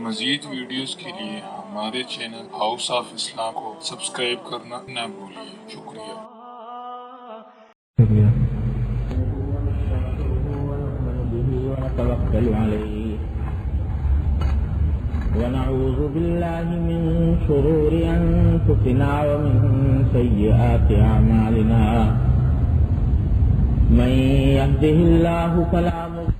مزید ویڈیوز کے لیے ہمارے چینل ہاؤس آف اسلام کو سبسکرائب کرنا نہ بھولیے۔ شکریہ۔ ونعوذ بالله من شرور أنفسنا ومن سيئات أعمالنا من يهده الله فلا مضل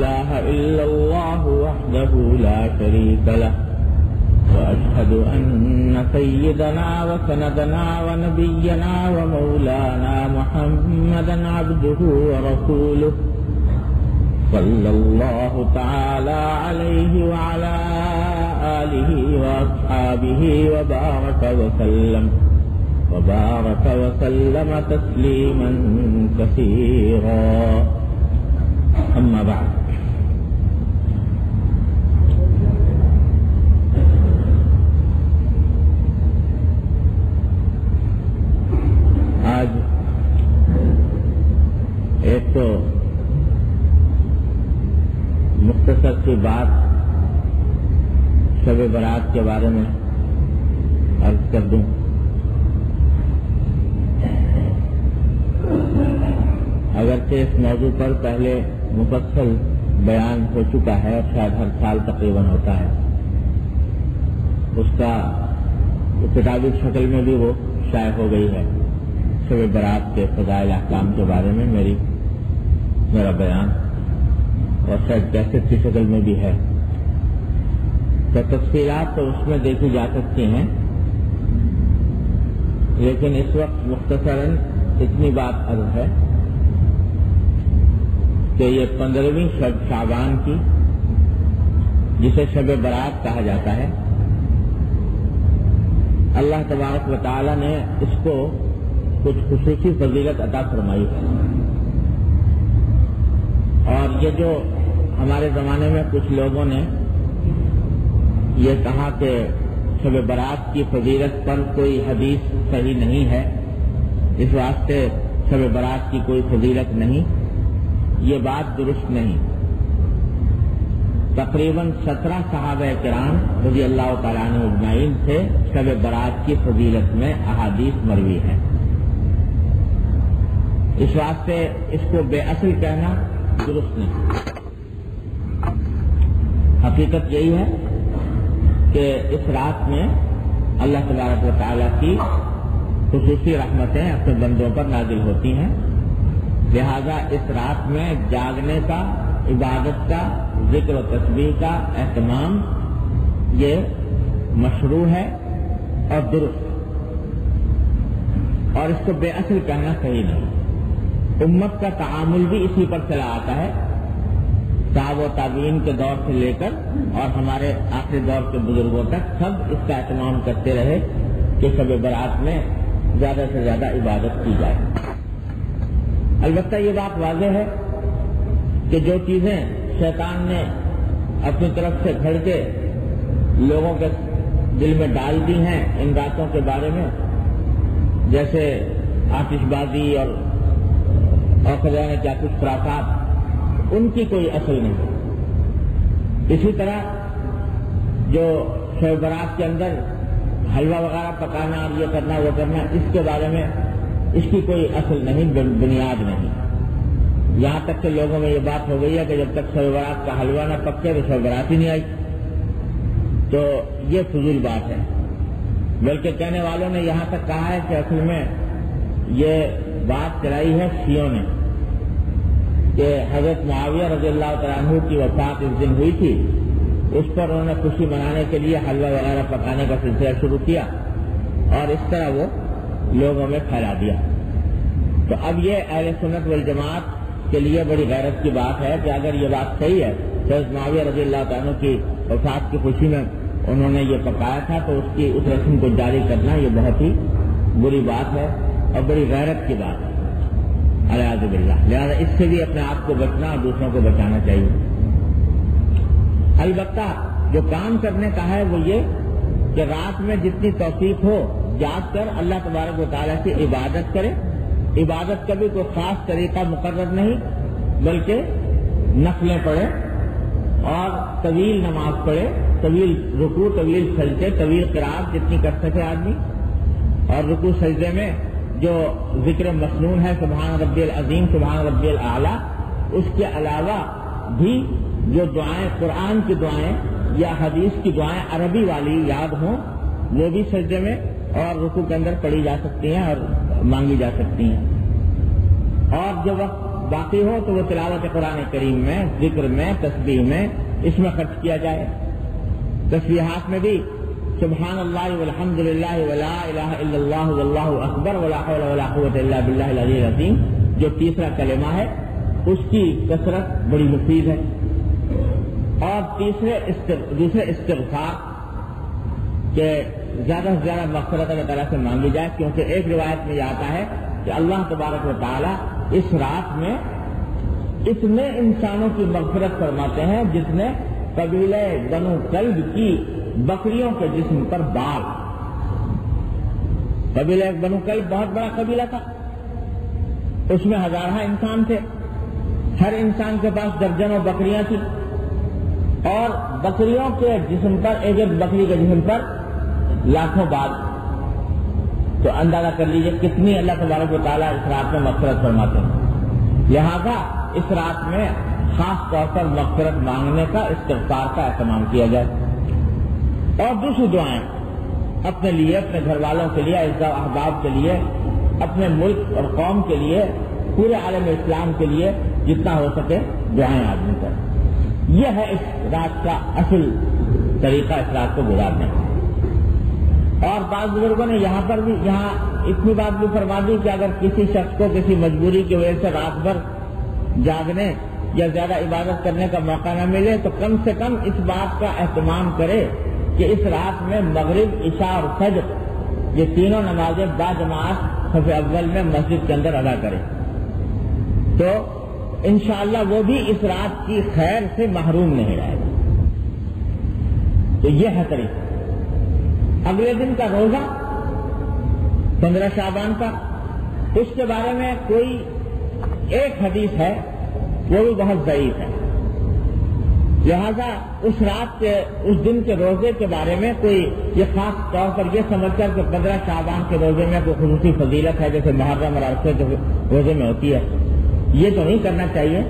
له إلا الله وحده لا شريك له وأشهد أن سيدنا وسندنا ونبينا ومولانا محمدا عبده ورسوله صلى الله تعالى عليه وعلى آله وأصحابه وبارك وسلم تسليما كثيرا. أما بعد، آج ایک تو مختصر سی بات شب برات کے بارے میں عرض کر دوں. اگرچہ اس موضوع پر پہلے مفصل بیان ہو چکا ہے اور شاید ہر سال تقریباً ہوتا ہے، اس کا کتابی شکل میں بھی وہ شائع ہو گئی ہے. شب برات کے فضائل احکام کے بارے میں میرا بیان، اور شاید کیسٹ کی شکل میں بھی ہے. تو تفصیلات تو اس میں دیکھی جا سکتی ہیں، لیکن اس وقت مختصراً اتنی بات عرض ہے کہ یہ 15ویں شب شعبان کی، جسے شب برات کہا جاتا ہے، اللہ تبارک و تعالی نے اس کو کچھ خصوصی فضیلت عطا فرمائی ہے. اور یہ جو ہمارے زمانے میں کچھ لوگوں نے یہ کہا کہ شب برات کی فضیلت پر کوئی حدیث صحیح نہیں ہے، اس واسطے شب برات کی کوئی فضیلت نہیں، یہ بات درست نہیں. تقریباً 17 صحابہ کرام رضی اللہ تعالیٰ عنہ اجمعین سے شب برات کی فضیلت میں احادیث مروی ہے. اس واسطے اس کو بے اصل کہنا درست نہیں. حقیقت یہی ہے کہ اس رات میں اللہ تبارک و تعالیٰ کی خصوصی رحمتیں اپنے بندوں پر نازل ہوتی ہیں، لہذا اس رات میں جاگنے کا، عبادت کا، ذکر و تسبیح کا اہتمام یہ مشروع ہے اور درست، اور اس کو بے اصل کہنا صحیح نہیں. امت کا تعامل بھی اسی پر چلا آتا ہے، صحابہ و تابعین کے دور سے لے کر اور ہمارے آخری دور کے بزرگوں تک سب اس کا اہتمام کرتے رہے کہ شب برات میں زیادہ سے زیادہ عبادت کی جائے. البتہ یہ بات واضح ہے کہ جو چیزیں شیطان نے اپنی طرف سے گھڑ کے لوگوں کے دل میں ڈال دی ہیں ان راتوں کے بارے میں، جیسے آتش بازی اور خدا نے کیا کچھ خرافات، ان کی کوئی اصل نہیں. اسی طرح جو شب برات کے اندر حلوہ وغیرہ پکانا اور یہ کرنا وہ کرنا، اس کے بارے میں اس کی کوئی اصل نہیں، بنیاد نہیں. یہاں تک کہ لوگوں میں یہ بات ہو گئی ہے کہ جب تک شب برات کا حلوہ نہ پکے تو شب برات ہی نہیں آئی. تو یہ فضول بات ہے. بلکہ کہنے والوں نے یہاں تک کہا ہے کہ اصل میں یہ بات چلائی ہے شیعوں نے کہ حضرت معاویہ رضی اللہ تعالیٰ عنہ کی وفات اس دن ہوئی تھی، اس پر انہوں نے خوشی منانے کے لیے حلوہ وغیرہ پکانے کا سلسلہ شروع کیا اور اس طرح وہ لوگوں میں پھیلا دیا. تو اب یہ اہل سنت والجماعت کے لیے بڑی غیرت کی بات ہے کہ اگر یہ بات صحیح ہے تو حضرت معاویہ رضی اللہ تعالیٰ عنہ کی وفات کی خوشی میں انہوں نے یہ پکایا تھا، تو اس رسم کو جاری کرنا یہ بہت ہی بری بات ہے اور بڑی غیرت کی بات ہے، اعوذ باللہ. لہٰذا اس سے بھی اپنے آپ کو بچنا اور دوسروں کو بچانا چاہیے. البتہ جو کام کرنے کا ہے وہ یہ کہ رات میں جتنی توفیق ہو جاگ کر اللہ تبارک و تعالیٰ کی عبادت کرے عبادت کا بھی کوئی خاص طریقہ مقرر نہیں، بلکہ نفلیں پڑھے اور طویل نماز پڑھے، طویل رکوع، طویل سجدے، طویل قرات جتنی کر سکے آدمی، اور رکوع سجدے میں جو ذکر مسنون ہے سبحان ربی العظیم، سبحان ربی الاعلیٰ، اس کے علاوہ بھی جو دعائیں قرآن کی دعائیں یا حدیث کی دعائیں عربی والی یاد ہوں وہ بھی سجدے میں اور رکوع کے اندر پڑھی جا سکتی ہیں اور مانگی جا سکتی ہیں، اور جو وقت باقی ہو تو وہ تلاوت قرآن کریم میں، ذکر میں، تسبیح میں، اس میں خرچ کیا جائے۔ تسبیحات میں بھی سبحان اللہ والحمد للہ ولا الہ الا اللہ واللہ اکبر ولا حول ولا قوۃ الا باللہ العلی العظیم، جو تیسرا کلمہ ہے اس کی کثرت بڑی مفید ہے، اور دوسرے استغفار کہ زیادہ سے زیادہ مغفرت اللہ تعالیٰ سے مانگی جائے، کیونکہ ایک روایت میں یہ آتا ہے کہ اللہ تبارک و تعالیٰ اس رات میں اتنے انسانوں کی مغفرت فرماتے ہیں جتنے قبیلہ بنو کلب کی بکریوں کے جسم پر بال۔ قبیلہ بنو کلب بہت بڑا قبیلہ تھا، اس میں ہزارہ انسان تھے، ہر انسان کے پاس درجنوں بکریاں تھیں، اور بکریوں کے جسم پر، ایک ایک بکری کے جسم پر لاکھوں بال۔ تو اندازہ کر لیجئے کتنی اللہ تبارک و تعالیٰ اس رات میں مغفرت فرماتے ہیں۔ لہذا اس رات میں خاص طور پر مغفرت مانگنے کا، استغفار کا اہتمام کیا جائے، اور دوسری دعائیں اپنے لیے، اپنے گھر والوں کے لیے، اعزاء و احباب کے لیے، اپنے ملک اور قوم کے لیے، پورے عالم اسلام کے لیے جتنا ہو سکے دعائیں آدمی کریں۔ یہ ہے اس رات کا اصل طریقہ، اس رات کو گزارنے کا۔ اور بعض بزرگوں نے یہاں اتنی بات بھی فرما دی کہ اگر کسی شخص کو کسی مجبوری کی وجہ سے رات بھر جاگنے یا زیادہ عبادت کرنے کا موقع نہ ملے تو کم سے کم اس بات کا اہتمام کرے کہ اس رات میں مغرب، عشاء اور فجر یہ تینوں نمازیں باجماعت صف اول میں مسجد کے اندر ادا کرے، تو انشاءاللہ وہ بھی اس رات کی خیر سے محروم نہیں رہے گا۔ تو یہ ہے طریقہ۔ اگلے دن کا روزہ 15 شعبان کا، اس کے بارے میں کوئی ایک حدیث ہے وہ بھی بہت ضعیف ہے، لہذا اس رات کے، اس دن کے روزے کے بارے میں کوئی یہ خاص طور پر یہ سمجھ کر کہ 15 شعبان کے روزے میں کوئی خصوصی فضیلت ہے جیسے محرم اور عرفے کے روزے میں ہوتی ہے، یہ تو نہیں کرنا چاہیے۔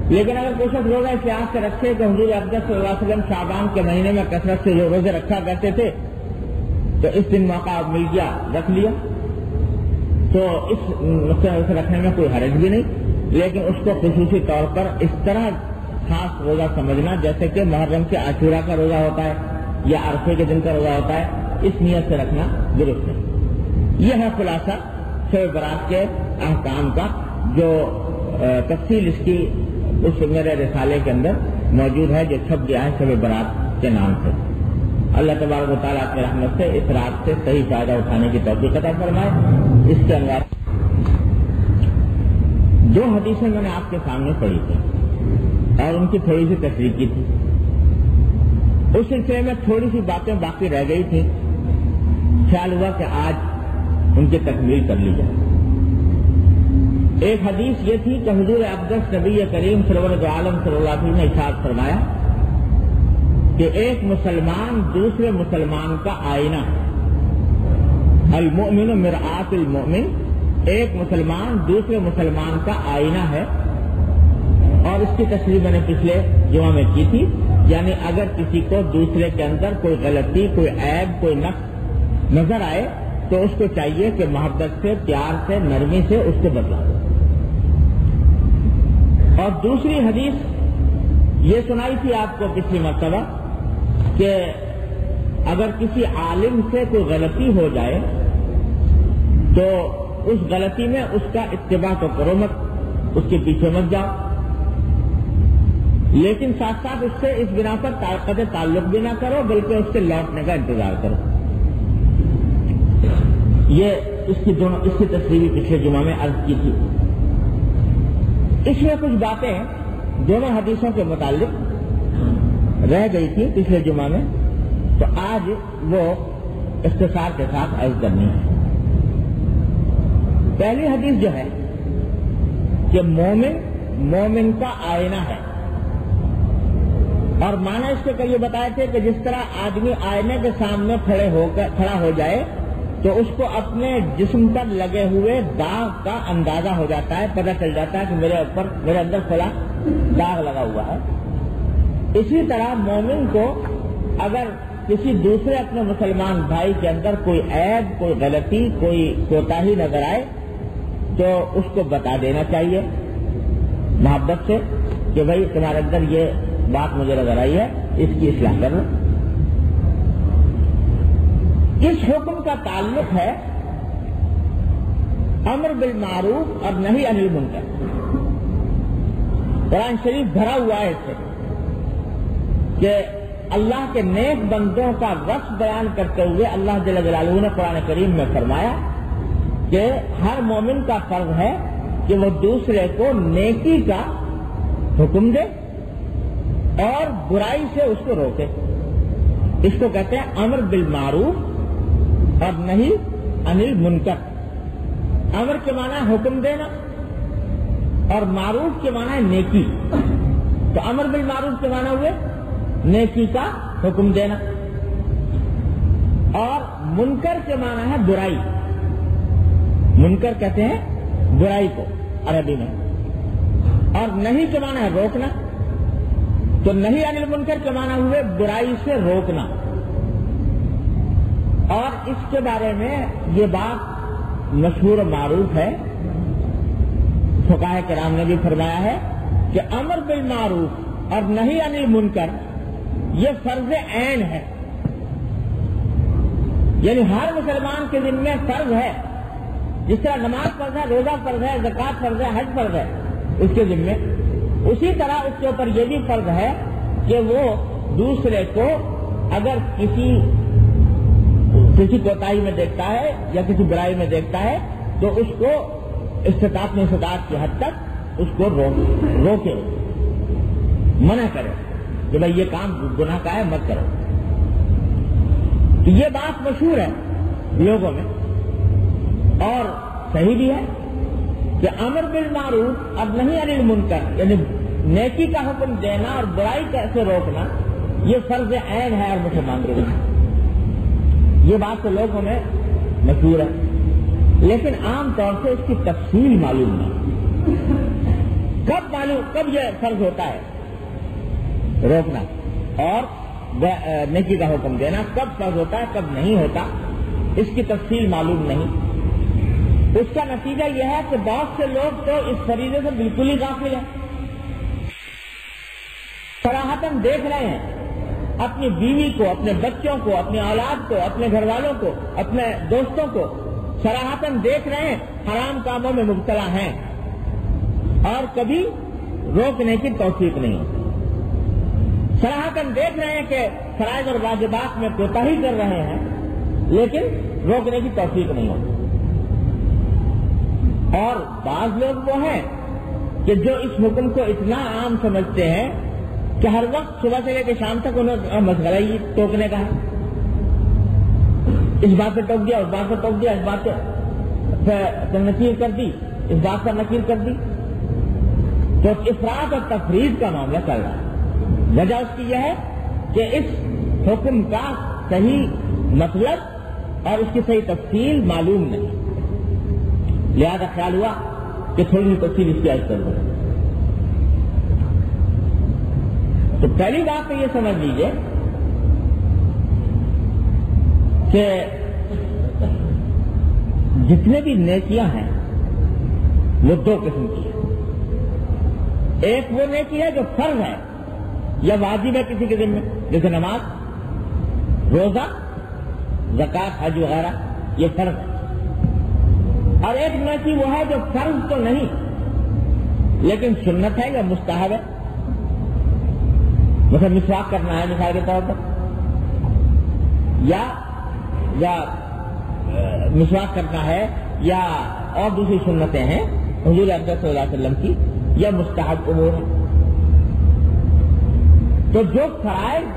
لیکن اگر کوئی شخص روزہ اس لحاظ سے رکھے کہ حضور اقدس صلی اللہ علیہ وسلم شعبان کے مہینے میں کثرت سے روزے رکھا کرتے تھے، تو اس دن موقع مل گیا رکھ لیا، تو اس رکھنے میں کوئی حرج بھی نہیں، لیکن اس کو خصوصی طور پر اس طرح خاص روزہ سمجھنا جیسے کہ محرم کے عاشورہ کا روزہ ہوتا ہے یا عرفے کے دن کا روزہ ہوتا ہے، اس نیت سے رکھنا درست ہے۔ یہ ہے خلاصہ شب برات کے احکام کا، جو تفصیل اس کی اس میرے رسالے کے اندر موجود ہے جو چھپ گیا ہے شب برات کے نام سے۔ اللہ تبارک و تعالیٰ کی رحمت سے اس رات سے صحیح فائدہ اٹھانے کی توفیق عطا فرمائے۔ اس کے انوار 2 حدیثیں میں نے آپ کے سامنے پڑھی تھی اور ان کی تھوڑی سی تشریح کی تھی، اس سلسلے میں تھوڑی سی باتیں باقی رہ گئی تھی، خیال ہوا کہ آج ان کی تکمیل کر لی جائے۔ ایک حدیث یہ تھی کہ حضور اقدس نبی کریم سرور دو عالم صلی اللہ علیہ وسلم نے ارشاد فرمایا کہ ایک مسلمان دوسرے مسلمان کا آئینہ، المؤمن مرآت المؤمن، ایک مسلمان دوسرے مسلمان کا آئینہ ہے، اور اس کی تشریح میں نے پچھلے جمعہ میں کی تھی، یعنی اگر کسی کو دوسرے کے اندر کوئی غلطی، کوئی عیب، کوئی نقص نظر آئے تو اس کو چاہیے کہ محبت سے، پیار سے، نرمی سے اس کو بدلا دے۔ اور دوسری حدیث یہ سنائی تھی آپ کو پچھلی مرتبہ کہ اگر کسی عالم سے کوئی غلطی ہو جائے تو اس غلطی میں اس کا اتباع تو کرو مت، اس کے پیچھے مت جاؤ، لیکن ساتھ ساتھ اس سے اس بنا پر قطع تعلق بھی نہ کرو بلکہ اس سے لوٹنے کا انتظار کرو۔ یہ اس کی تصریح بھی پچھلے جمعہ میں عرض کی تھی۔ اس میں کچھ باتیں دونوں حدیثوں کے متعلق رہ گئی تھی پچھلے جمعہ میں، تو آج وہ اختصار کے ساتھ عرض کرنی ہے۔ پہلی حدیث جو ہے کہ مومن کا آئینہ ہے، اور معنی اس کے کئی بتائے تھے کہ جس طرح آدمی آئینے کے سامنے کھڑا ہو جائے تو اس کو اپنے جسم پر لگے ہوئے داغ کا اندازہ ہو جاتا ہے، پتہ چل جاتا ہے کہ میرے اندر کھلا داغ لگا ہوا ہے۔ اسی طرح مومن کو اگر کسی دوسرے اپنے مسلمان بھائی کے اندر کوئی عیب، کوئی غلطی، کوئی کوتاہی نظر آئے تو اس کو بتا دینا چاہیے محبت سے کہ بھائی تمہارے اندر یہ بات مجھے نظر آئی ہے، اس کی اصلاح کرنا۔ اس حکم کا تعلق ہے امر بالمعروف اور نہی عن المنکر۔ قرآن شریف بھرا ہوا ہے اس سے کہ اللہ کے نیک بندوں کا وصف بیان کرتے ہوئے اللہ جل جلالہ نے قرآن کریم میں فرمایا کہ ہر مومن کا فرض ہے کہ وہ دوسرے کو نیکی کا حکم دے اور برائی سے اس کو روکے۔ اس کو کہتے ہیں امر بالمعروف اور نہی عن المنکر۔ امر کے معنی ہے حکم دینا اور معروف کے معنی ہے نیکی۔ تو امر بالمعروف کے معنی ہوئے نیکی کا حکم دینا، اور منکر کے معنی ہے برائی۔ منکر کہتے ہیں برائی کو عربی میں، اور نہی کے معنی ہے روکنا۔ تو نہی عن المنکر کے معنی ہوئے برائی سے روکنا۔ اور اس کے بارے میں یہ بات مشہور و معروف ہے، فقہاء کرام نے بھی فرمایا ہے کہ امر بالمعروف اور نہی عن المنکر یہ فرض عین ہے، یعنی ہر مسلمان کے ذمہ فرض ہے۔ جس طرح نماز فرض ہے، روزہ فرض ہے، زکوٰۃ فرض ہے، حج فرض ہے اس کے ذمہ، اسی طرح اس کے اوپر یہ بھی فرض ہے کہ وہ دوسرے کو اگر کسی کوتاہی میں دیکھتا ہے یا کسی برائی میں دیکھتا ہے تو اس کو استطاعت کی حد تک اس کو روکے، منع کرے کہ بھائی یہ کام گناہ کا ہے، مت کرو۔ تو یہ بات مشہور ہے لوگوں میں اور صحیح بھی ہے کہ امر بالمعروف اور نہی عن المنکر یعنی نیکی کا حکم دینا اور برائی سے روکنا یہ فرض عین ہے اور مسلمان کے لیے۔ یہ بات تو لوگوں میں مشہور ہے، لیکن عام طور سے اس کی تفصیل معلوم نہیں۔ کب یہ فرض ہوتا ہے روکنا اور نیکی کا حکم دینا، کب فرض ہوتا ہے کب نہیں ہوتا، اس کی تفصیل معلوم نہیں۔ اس کا نتیجہ یہ ہے کہ بہت سے لوگ تو اس فریضے سے بالکل ہی غافل ہیں، صراحتاً دیکھ رہے ہیں اپنی بیوی کو، اپنے بچوں کو، اپنی اولاد کو، اپنے گھر والوں کو، اپنے دوستوں کو صراحتاً دیکھ رہے ہیں حرام کاموں میں مبتلا ہیں، اور کبھی روکنے کی توفیق نہیں ہوتی۔ صراحتاً دیکھ رہے ہیں کہ فرائض اور واجبات میں کوتاہی کر رہے ہیں، لیکن روکنے کی توفیق نہیں ہوتی۔ اور بعض لوگ وہ ہیں کہ جو اس حکم کو اتنا عام سمجھتے ہیں کہ ہر وقت صبح سے لے کے شام تک انہیں مسئلہ ہی ٹوکنے کا ہے، اس بات پہ ٹوک دیا، اس بات پہ ٹوک دیا، اس بات پہ نکیر کر دی، اس بات پر نکیر کر دی۔ تو افراط اور تفرید کا معاملہ چل رہا ہے۔ وجہ اس کی یہ ہے کہ اس حکم کا صحیح مطلب اور اس کی صحیح تفصیل معلوم نہیں، لہذا خیال ہوا کہ تھوڑی سی تفصیل اس کی عرض کر دوں۔ تو پہلی بات تو یہ سمجھ لیجیے کہ جتنے بھی نیکیاں ہیں وہ دو قسم کی ہیں۔ ایک وہ نیکی ہے جو فرض ہے یا واجب ہے کسی کے ذمہ، جیسے نماز، روزہ، زکوٰۃ، حج وغیرہ، یہ فرض ہے۔ اور ایک نیکی وہ ہے جو فرض تو نہیں لیکن سنت ہے یا مستحب ہے، مثلا مسواک کرنا ہے مثال کے طور پر، یا مسواک کرنا ہے، یا اور دوسری سنتیں ہیں حضور اقدس صلی اللہ علیہ وسلم کی، یا مستحب امور ہے۔ تو جو فرائض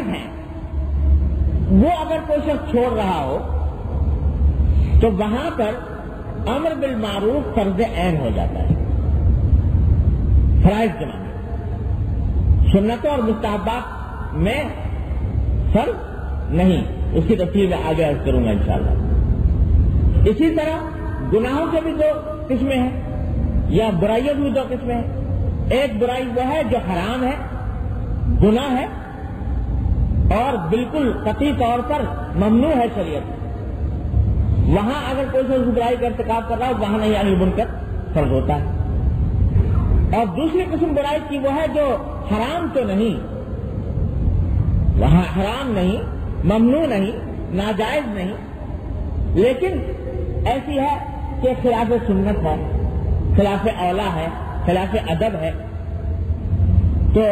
ہیں وہ اگر کوئی شخص چھوڑ رہا ہو تو وہاں پر امر بالمعروف فرض عین ہو جاتا ہے فرائض کے معنی. سنتوں اور مستحبات میں فرض نہیں. اس کی تفصیل میں آگے عرض کروں گا انشاءاللہ. اسی طرح گناہوں کے بھی دو قسمیں ہیں یا برائیوں کی بھی دو قسمیں ہیں. ایک برائی وہ ہے جو حرام ہے, گناہ ہے اور بالکل قطعی طور پر ممنوع ہے شریعت. وہاں اگر کوئی سے اس برائی کا ارتکاب کر رہا ہو وہاں نہیں علی منکر فرض ہوتا ہے. اور دوسری قسم برائی کی وہ ہے جو حرام تو نہیں, وہاں حرام نہیں, ممنوع نہیں, ناجائز نہیں, لیکن ایسی ہے کہ خلاف سنت ہے, خلاف اولا ہے, خلاف ادب ہے, تو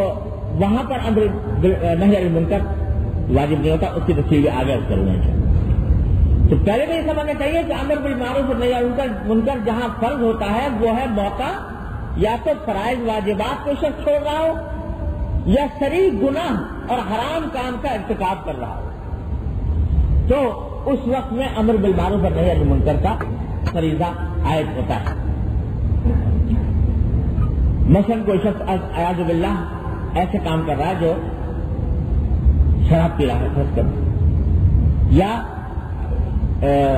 وہاں پر امر نہی عن المنکر واجب نہیں ہوتا. اس کی تفصیل آگے کروں گا. تو پہلے تو یہ سمجھنا چاہیے کہ امر بالمعروف اور نہی عن المنکر جہاں فرض ہوتا ہے وہ ہے موقع یا تو فرائض واجبات کو شخص چھوڑ رہا ہو یا صریح گناہ اور حرام کام کا ارتکاب کر رہا ہو, تو اس وقت میں امر بالمعروف اور نہی عن المنکر کا فریضہ عائد ہوتا ہے. مثلاً کوئی شخص اعوذ باللہ ایسے کام کر رہا ہے جو شراب پی رہا ہے فرض کر, یا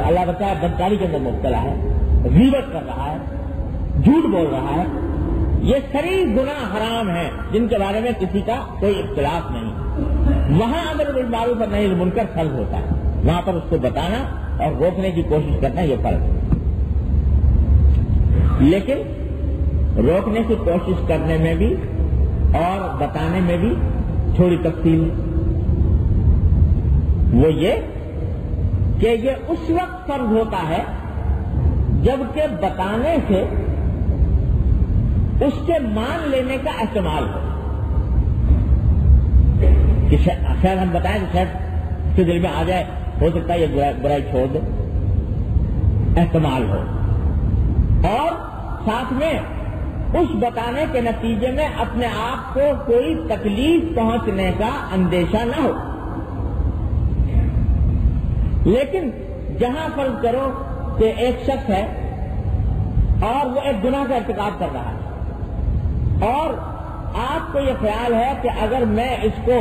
اللہ بچائے بدکاری کے اندر مبتلا ہے, غیبت کر رہا ہے, جھوٹ بول رہا ہے, یہ صریح گناہ حرام ہیں جن کے بارے میں کسی کا کوئی اختلاف نہیں. وہاں امر بالمعروف اور نہی عن المنکر فرض ہوتا ہے. وہاں پر اس کو بتانا اور روکنے کی کوشش کرنا یہ فرض ہے. لیکن روکنے کی کوشش کرنے میں بھی اور بتانے میں بھی تھوڑی تفصیل, وہ یہ کہ یہ اس وقت فرض ہوتا ہے جبکہ بتانے سے اس کے مان لینے کا احتمال ہو. کہ خیر ہم بتائیں تو شاید اس کے دل میں آ جائے, ہو سکتا ہے یہ برائی چھوڑ دے, احتمال ہو, اور ساتھ میں اس بتانے کے نتیجے میں اپنے آپ کو کوئی تکلیف پہنچنے کا اندیشہ نہ ہو. لیکن جہاں فرض کرو کہ ایک شخص ہے اور وہ ایک گناہ کا ارتکاب کر رہا ہے اور آپ کو یہ خیال ہے کہ اگر میں اس کو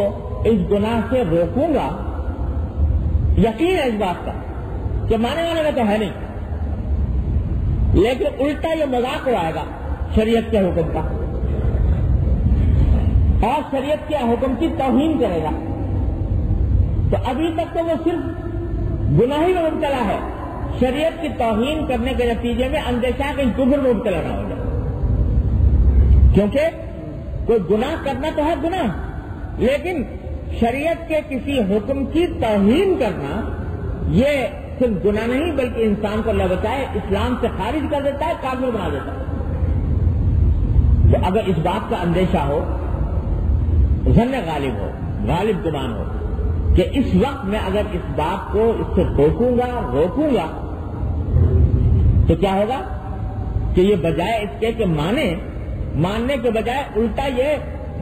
اس گناہ سے روکوں گا, یقین ہے اس بات کا کہ مانے وانے میں تو ہے نہیں, لیکن الٹا یہ مذاق اڑائے گا شریعت کے حکم کا اور شریعت کے حکم کی توہین کرے گا, تو ابھی تک تو وہ صرف گناہی میں مبتلا ہے. شریعت کی توہین کرنے کے نتیجے میں اندیشہ کہ کفر میں مبتلا نہ ہو جائے, کیونکہ کوئی گناہ کرنا تو ہے گناہ, لیکن شریعت کے کسی حکم کی توہین کرنا یہ صرف گناہ نہیں بلکہ انسان کو اللہ بچائے اسلام سے خارج کر دیتا ہے, کافر بنا دیتا ہے. تو اگر اس بات کا اندیشہ ہو, ظن غالب ہو, غالب گمان ہو کہ اس وقت میں اگر اس بات کو اس سے روکوں گا تو کیا ہوگا کہ یہ بجائے اس کے کہ ماننے کے بجائے الٹا یہ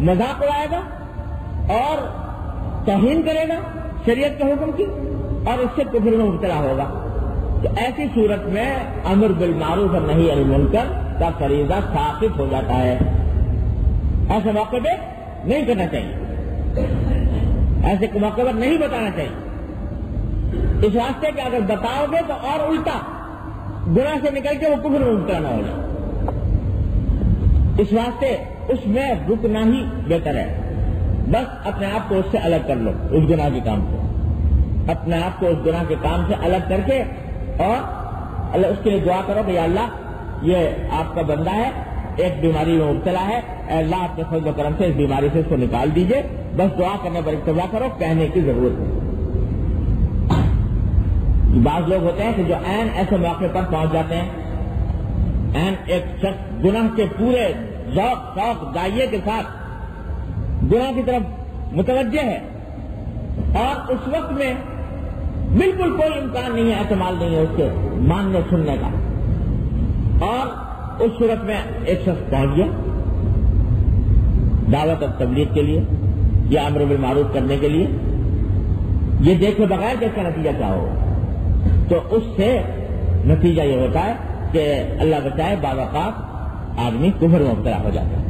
مذاق اڑائے گا اور توہین کرے گا شریعت کے حکم کی اور اس سے کفر میں مبتلا ہوگا. تو ایسی صورت میں امر بالمعروف اور نہی عن المنکر کا فریضہ ساقط ہو جاتا ہے. ایسے موقع پہ نہیں کرنا چاہیے, ایسے موقع پر نہیں بتانا چاہیے, اس واسطے کہ اگر بتاؤ گے تو اور الٹا گناہ سے نکل کے وہ کفر میں مبتلا نہ ہو جائے. اس واسطے اس میں رکنا ہی بہتر ہے. بس اپنے آپ کو اس سے الگ کر لو, اس گناہ کے کام سے اپنے آپ کو اس گناہ کے کام سے الگ کر کے اور اللہ اس کے لیے دعا کرو کہ یا اللہ یہ آپ کا بندہ ہے, ایک بیماری میں مبتلا ہے, اے اللہ آپ کے فضل و کرم سے اس بیماری سے اس کو نکال دیجئے. بس دعا کرنے پر اکتفا کرو, کہنے کی ضرورت نہیں. بعض لوگ ہوتے ہیں کہ جو عین ایسے موقع پر پہنچ جاتے ہیں, عین ایک شخص گناہ کے پورے ذوق شوق دائیے کے ساتھ گناہ کی طرف متوجہ ہے اور اس وقت میں بالکل کوئی امکان نہیں ہے, احتمال نہیں ہے اس کے ماننے سننے کا, اور اس صورت میں ایک شخص پہنچ گیا دعوت اور تبلیغ کے لیے یا امر بالمعروف کرنے کے لیے, یہ دیکھے بغیر کہ اس کا نتیجہ کیا ہوگا. تو اس سے نتیجہ یہ ہوتا ہے کہ اللہ بچائے بعض اوقات آدمی کفر میں مبتلا ہو جاتا ہے،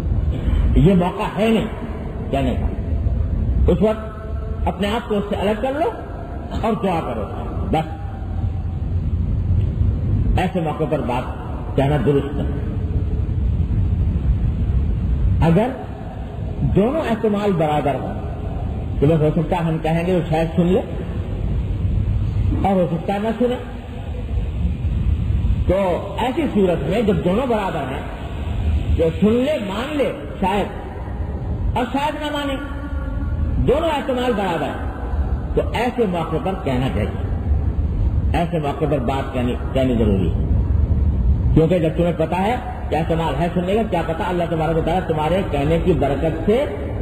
یہ موقع ہے نہیں کہنے کا، اس وقت اپنے آپ کو اس سے الگ کر لو اور دعا کرو بس، ایسے موقع پر بات کہنا درست ہے۔ اگر دونوں احتمال برابر ہوں تو بس ہو سکتا ہے ہم کہیں گے وہ شاید سن لے اور ہو سکتا ہے نہ سنے، تو ایسی صورت میں جب دونوں برابر ہیں جو سن لے مان لے شاید اور شاید نہ مانے، دونوں احتمال برابر ہیں، تو ایسے موقع پر کہنا چاہیے، ایسے موقع پر بات کہنی ضروری ہے، کیونکہ جب تمہیں پتا ہے کیا احتمال ہے سننے کا، کیا پتا اللہ تبارک و تعالیٰ تمہارے کہنے کی برکت سے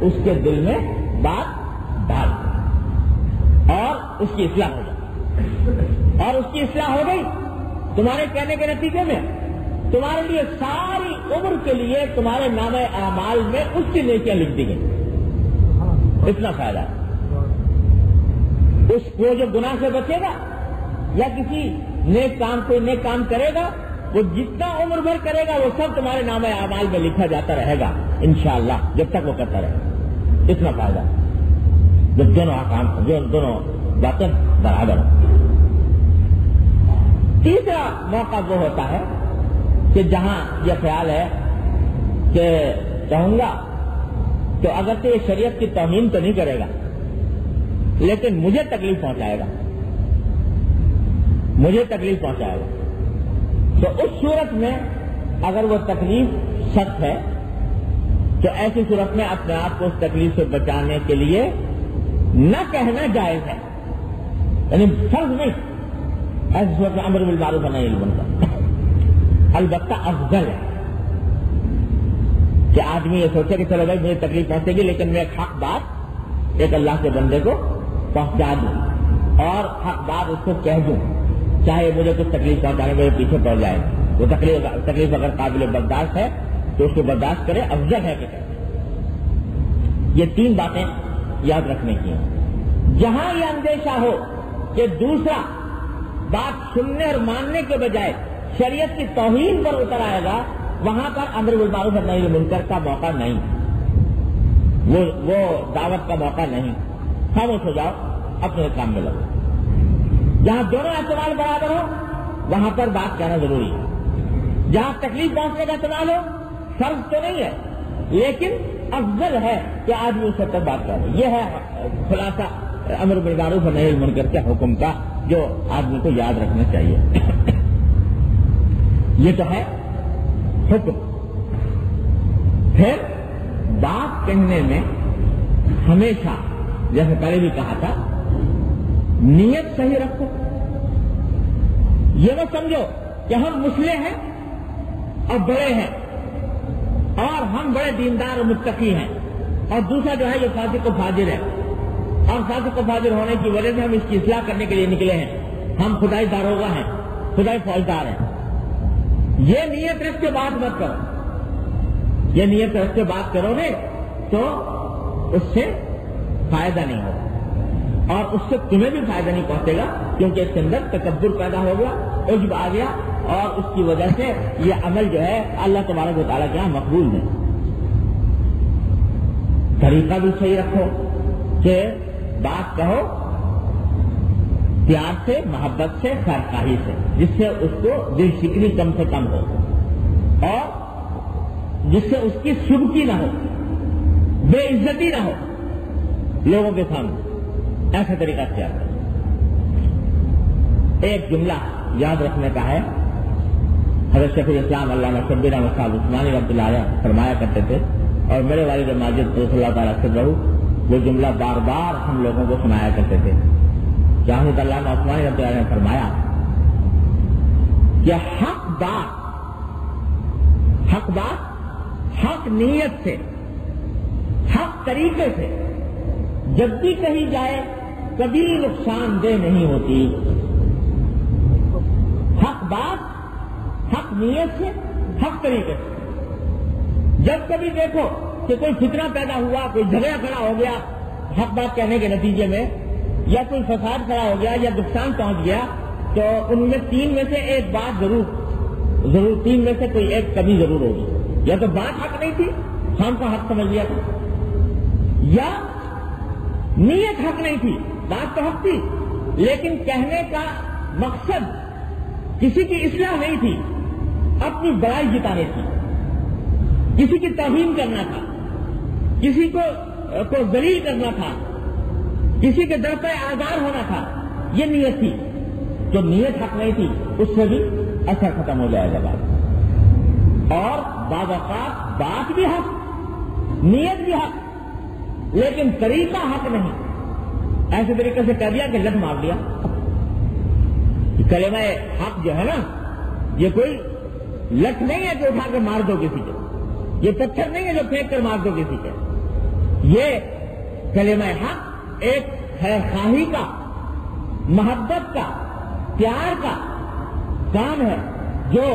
اس کے دل میں بات ڈال اور اس کی اصلاح ہو جائے، اور اس کی اصلاح ہو گئی تمہارے کہنے کے نتیجے میں تمہارے لیے ساری عمر کے لیے تمہارے نام اعمال میں اس کی نیکیاں لکھ دی گئی، اتنا فائدہ ہے۔ اس کو جو گناہ سے بچے گا یا کسی نیک کام کوئی نیک کام کرے گا، وہ جتنا عمر بھر کرے گا وہ سب تمہارے نام اعمال میں لکھا جاتا رہے گا انشاءاللہ، جب تک وہ کرتا رہے، اتنا فائدہ جب دونوں باتیں برابر ہوں۔ تیسرا موقع وہ ہوتا ہے کہ جہاں یہ خیال ہے کہ کہوں گا تو اگرچہ یہ شریعت کی توہین تو نہیں کرے گا لیکن مجھے تکلیف پہنچائے گا، تو اس صورت میں اگر وہ تکلیف سخت ہے تو ایسی صورت میں اپنے آپ کو اس تکلیف سے بچانے کے لیے نہ کہنا جائز ہے، یعنی فرض نہیں، ایسی صورت میں امر بالمعروف و نہی عن المنکر، البتہ افضل ہے کہ آدمی یہ سوچے کہ چلو بھائی مجھے تکلیف پہنچے گی لیکن میں ایک حق بات ایک اللہ کے بندے کو پہنچا دوں اور حق بات اس کو کہہ دوں، چاہے مجھے کچھ تکلیف پہنچانے میرے پیچھے پڑ جائے، وہ تکلیف اگر قابل برداشت ہے تو اس کو برداشت کرے، افضل ہے کہ یہ تین باتیں یاد رکھنے کی ہیں۔ جہاں یہ اندیشہ ہو کہ دوسرا بات سننے اور ماننے کے بجائے شریعت کی توہین پر اتر آئے گا، وہاں پر امر بالمعروف و نہی عن المنکر کا موقع نہیں، وہ دعوت کا موقع نہیں، خاموش ہو جاؤ، اپنے کام میں لگو۔ جہاں دونوں احتمال برابر ہو وہاں پر بات کہنا ضروری ہے، جہاں تکلیف پہنچنے کا احتمال ہو فرض تو نہیں ہے لیکن افضل ہے کہ آدمی اس وقت بات کرے۔ یہ ہے خلاصہ امر بالمعروف و نہی عن المنکر کے حکم کا جو آدمی کو یاد رکھنا چاہیے۔ یہ تو ہے حکم۔ پھر بات کہنے میں ہمیشہ جیسے پہلے بھی کہا تھا نیت صحیح رکھو، یہ مت سمجھو کہ ہم مسلح ہیں اور بڑے ہیں اور ہم بڑے دیندار اور متقی ہیں، اور دوسرا جو ہے یہ فاسق و فاجر ہے، اور فاسق و فاجر ہونے کی وجہ سے ہم اس کی اصلاح کرنے کے لیے نکلے ہیں، ہم خدائی داروغہ ہیں، خدائی فوجدار ہیں۔ یہ نیت رکھ کے بات مت کرو، یہ نیت رکھ کے بات کرو گے تو اس سے فائدہ نہیں ہوگا اور اس سے تمہیں بھی فائدہ نہیں پہنچے گا، کیونکہ اس کے اندر تکبر پیدا ہو گیا، عجب آ گیا، اور اس کی وجہ سے یہ عمل جو ہے اللہ تبارک و تعالیٰ کے یہاں مقبول نہیں۔ طریقہ بھی صحیح رکھو کہ بات کہو پیار سے، محبت سے، خیرخواہی سے، جس سے اس کو دل شکنی کم سے کم ہو اور جس سے اس کی سبکی نہ ہو، بے عزتی نہ ہو لوگوں کے سامنے، ایسا طریقہ اختیار کرو۔ ایک جملہ یاد رکھنے کا ہے، حضرت شیخ الاسلام علامہ شبیر احمد صاحب عثمانی رحمۃ اللہ علیہ فرمایا کرتے تھے، اور میرے والد ماجد رضی اللہ تعالیٰ سے رہو وہ جملہ بار بار ہم لوگوں کو سنایا کرتے تھے۔ شاہد علامہ عثمانی رحمۃ اللہ علیہ نے فرمایا کہ حق بات حق نیت سے، حق طریقے سے جب بھی کہی جائے کبھی نقصان دہ نہیں ہوتی۔ حق بات حق نیت سے، حق طریقے سے، جب کبھی دیکھو کہ کوئی فتنہ پیدا ہوا، کوئی جھگڑا کھڑا ہو گیا حق بات کہنے کے نتیجے میں، یا کوئی فساد کھڑا ہو گیا یا نقصان پہنچ گیا، تو ان میں تین میں سے ایک بات ضرور ضرور تین میں سے کوئی ایک کمی ضرور ہوگی، یا تو بات حق نہیں تھی، ہم کا حق سمجھ لیا تھا، یا نیت حق نہیں تھی، بات تو حق تھی لیکن کہنے کا مقصد کسی کی اصلاح نہیں تھی، اپنی بڑائی جتانے تھی، کسی کی توہین کرنا تھا، کسی کو ذلیل کرنا تھا، کسی کے در پہ آزار ہونا تھا، یہ نیت تھی۔ جو نیت حق نہیں تھی اس سے بھی اثر ختم ہو جائے گا بات، اور بعض اوقات بات بھی حق، نیت بھی حق، لیکن طریقہ حق نہیں۔ ایسے طریقے سے کہہ دیا کہ لٹ مار دیا۔ کلمہ حق جو ہے نا، یہ کوئی لٹ نہیں ہے جو اٹھا کر مار دو کسی کے، یہ پتھر نہیں ہے جو پھینک کر مار دو کسی کے، یہ کلمہ حق ایک خیر خواہی کا، محبت کا، پیار کا کام ہے جو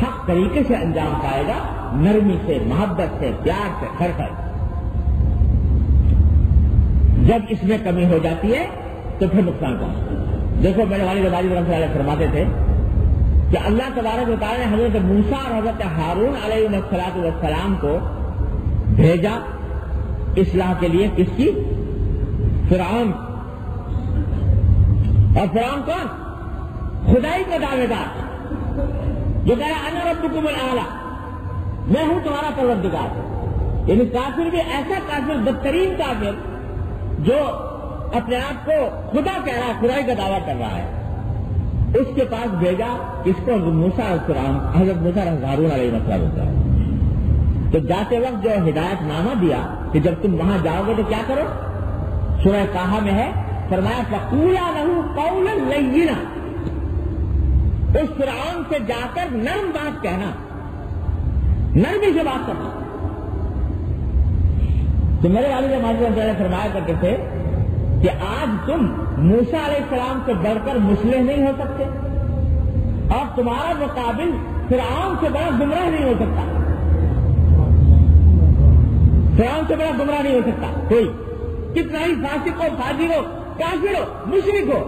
حق طریقے سے انجام پائے گا، نرمی سے، محبت سے، پیار سے، خیر خواہی۔ جب اس میں کمی ہو جاتی ہے تو پھر نقصان پہنچتا ہے۔ دیکھو میرے والد رحمۃ اللہ فرماتے تھے کہ اللہ تبارک و تعالیٰ نے حضرت موسیٰ اور حضرت ہارون علیہ السلام کو بھیجا اصلاح کے لیے، کس کی؟ فرعون۔ اور فرعون کون؟ خدائی کا دعوے دار جو کہہ رہا انا ربکم الاعلی، میں ہوں تمہارا پروردگار۔ یعنی کافر بھی ایسا کافر، بدترین کافر جو اپنے آپ کو خدا کہہ رہا ہے، خدائی کا دعویٰ کر رہا ہے، اس کے پاس بھیجا کس کو؟ موسیٰ اور فرعون، حضرت موسیٰ اور ہارون علیہ السلام۔ تو جاتے وقت جو ہدایت نامہ دیا کہ جب تم وہاں جاؤ گے تو کیا کرو، سورہ طٰہٰ میں ہے، فرمایا فَقُولَا لَهُ قَوْلًا لَيِّنًا، اس فرعون سے جا کر نرم بات کہنا، نرمی سے بات کرنا۔ تو میرے والد ماجد فرمایا کرتے تھے کہ آج تم موسیٰ علیہ السلام سے بڑھ کر مصلح نہیں ہو سکتے، اور تمہارا مقابل فرعون سے بڑا گمراہ نہیں ہو سکتا، فرعون سے بڑا گمراہ نہیں ہو سکتا کوئی، کتنا ہی فاسق ہو، فاجر ہو، کافر ہو، مشرک ہو،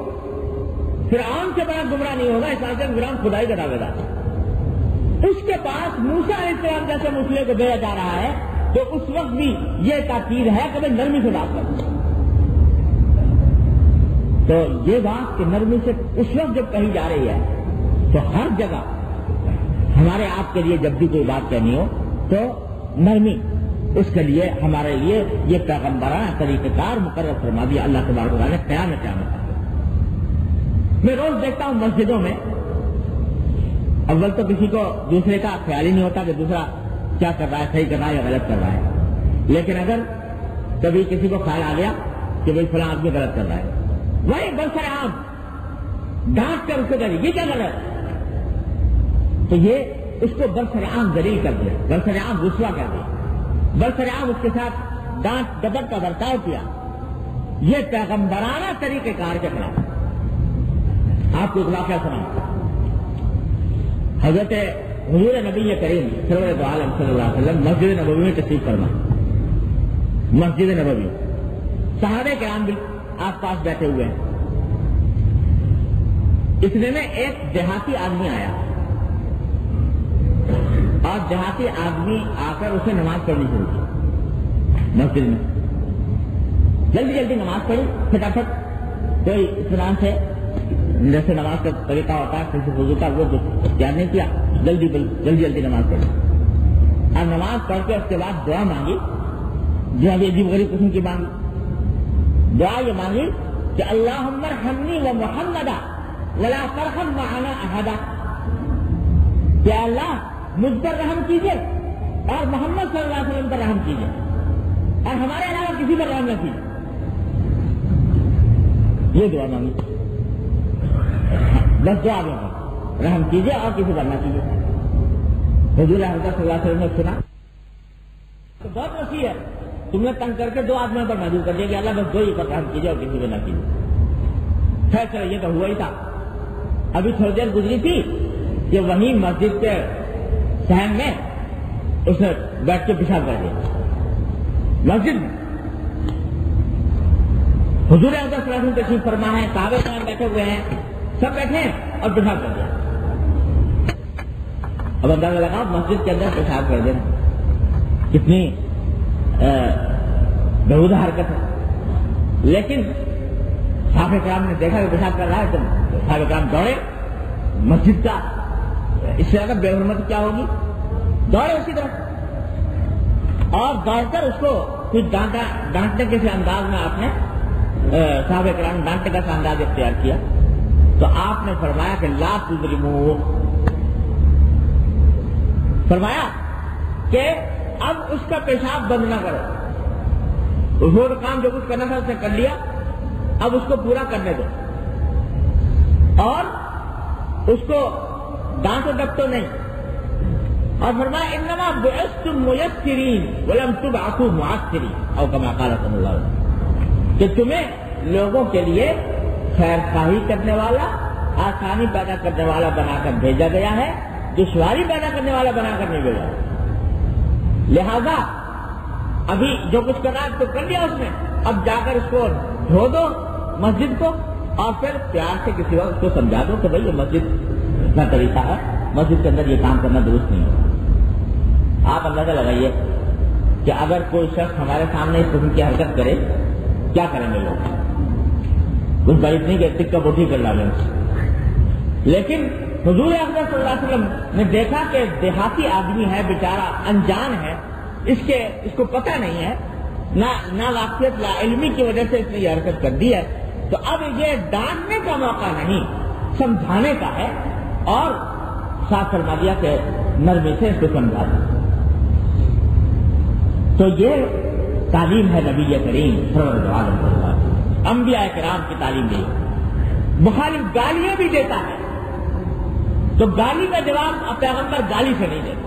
فرعون سے بڑا گمراہ نہیں ہوگا۔ اس واسطے فرعون خدائی کا دعوے دار ہے۔ اس کے پاس موسیٰ علیہ السلام جیسے مصلح کو بھیجا جا رہا ہے، تو اس وقت بھی یہ تاکید ہے کہ نرمی سے بات کرو۔ تو یہ بات کہ نرمی سے اس وقت جب کہی جا رہی ہے، تو ہر جگہ ہمارے آپ کے لیے جب بھی کوئی بات کہنی ہو تو نرمی، اس کے لیے ہمارے لیے یہ پیغمبرانہ طریقہ کار مقرر فرما دیا اللہ تبارک و تعالیٰ نے قیامت۔ میں روز دیکھتا ہوں مسجدوں میں، اول تو کسی کو دوسرے کا خیال ہی نہیں ہوتا کہ دوسرا کیا کر رہا ہے، صحیح کر رہا ہے یا غلط کر رہا ہے، لیکن اگر کبھی کسی کو خیال آ گیا کہ بھائی فلاں آدمی غلط کر رہا ہے، وہی برسر عام ڈانٹ کر اس کو کہہ دیں یہ کیا غلط ہے، تو یہ اس کو برسر عام ذلیل کر دیا، برسر عام رسوا کر دیا، برسر عام اس کے ساتھ ڈانٹ گدر کا برتاؤ کیا، یہ پیغمبرانہ طریقہ کار کے خلاف۔ آپ کو ایک واقعہ سنا، حضرت حضور نبی کریم سرور عالم صلی اللہ علیہ وسلم مسجد نبوی میں تشریف فرما، مسجد نبوی، صحابہ کرام بھی آس پاس بیٹھے ہوئے ہیں۔ اتنے میں ایک دیہاتی آدمی آیا، اور دیہاتی آدمی آ کر اسے نماز پڑھنی شروع کی مسجد میں، جلدی جلدی نماز پڑھی، فٹافٹ، کوئی اطمینان سے، جیسے نماز کا طریقہ ہوتا ہے کسی وضو کا، وہ یاد نہیں کیا، جلدی جلدی نماز پڑھی، اور نماز پڑھ کے اس کے بعد دعا مانگی، جو بھی عجیب غریب قسم کی مانگی، دعا یہ مانگی کہ اللہم ارحمنی و محمدا ولا ترحم معنا احدا، کہ اللہ مجھ پر رحم کیجیے اور محمد صلی اللہ علیہ وسلم پر رحم کیجیے، اور ہمارے علاوہ کسی پر رحم نہ کیجیے، یہ دعا مانگی، بس دعا مانگی، رحم کیجیے اور کسی پر نہ کیجیے۔ حضور حضرت صلی اللہ علیہ وسلم نے سنا تو بہت وسیع ہے، تم نے تنگ کر کے دو آدمیوں پر محدود کر دیا کہ اللہ بس دو ہی پر رحم کیجیے اور کسی پہ نہ کیجیے۔ خیر چلو یہ تو ہوا ہی تھا، ابھی تھوڑی دیر گزری تھی کہ وہیں مسجد کے صحن میں اس نے بیٹھ کے پیشاب کر دیا مسجد میں۔ حضور حضرت صلی اللہ علیہ وسلم تشریف فرما ہے، صحابہ کرام بیٹھے ہوئے ہیں، سب بیٹھے ہیں اور پیشاب کر دیا۔ اب اندازہ لگاؤ مسجد کے اندر پیشاب کر دینا کتنی بےہودہ حرکت ہے. لیکن صحابہ کرام نے دیکھا کہ پیشاب کر رہا ہے تو صحابہ کرام دوڑے مسجد کا. اس سے زیادہ بے حرمت کیا ہوگی؟ دوڑے اسی طرح اور دوڑ کر اس کو کچھ ڈانٹنے کے انداز میں آپ نے صحابہ کرام ڈانٹنے کا انداز اختیار کیا. تو آپ نے فرمایا کہ لا تظلموا، فرمایا کہ اب اس کا پیشاب بند نہ کرو. وہ کام جو کچھ کرنا تھا اس نے کر لیا، اب اس کو پورا کرنے دو اور اس کو ڈانٹو ڈپٹو نہیں. اور فرمایا انما بعثتم میسرین ولم تبعثوا معسرین او کما قال صلی اللہ علیہ وسلم، کہ تمہیں لوگوں کے لیے خیر خواہی کرنے والا، آسانی پیدا کرنے والا بنا کر بھیجا گیا ہے، دشواری پیدا کرنے والا بنا کر نہیں بھیجا. لہذا ابھی جو کچھ کرنا ہے تو کر لیا اس نے، اب جا کر اس کو دھو دو مسجد کو اور پھر پیار سے کسی وقت اس کو سمجھا دو کہ بھائی یہ مسجد کا طریقہ ہے، مسجد کے اندر یہ کام کرنا درست نہیں ہے. آپ اندازہ لگائیے کہ اگر کوئی شخص ہمارے سامنے اس قسم کی حرکت کرے کیا کریں گے لوگ؟ کچھ بڑی نہیں کہ ٹک کا بوٹھی کر ڈالیں. لیکن حضور اکرم صلی اللہ علیہ وسلم نے دیکھا کہ دیہاتی آدمی ہے بیچارہ، انجان ہے، اس کو پتہ نہیں ہے، نہ واقفیت لا علمی کی وجہ سے اس نے یہ حرکت کر دی ہے. تو اب یہ ڈانٹنے کا موقع نہیں، سمجھانے کا ہے. اور ساتھ فرما دیا کہ نرمی سے اس کو سمجھا دیا. تو یہ تعلیم ہے نبی کریم صلی اللہ علیہ وسلم، انبیاء کرام کی تعلیم دی. مخالف گالیاں بھی دیتا ہے تو گالی کا جواب پیغمبر گالی سے نہیں دیتا.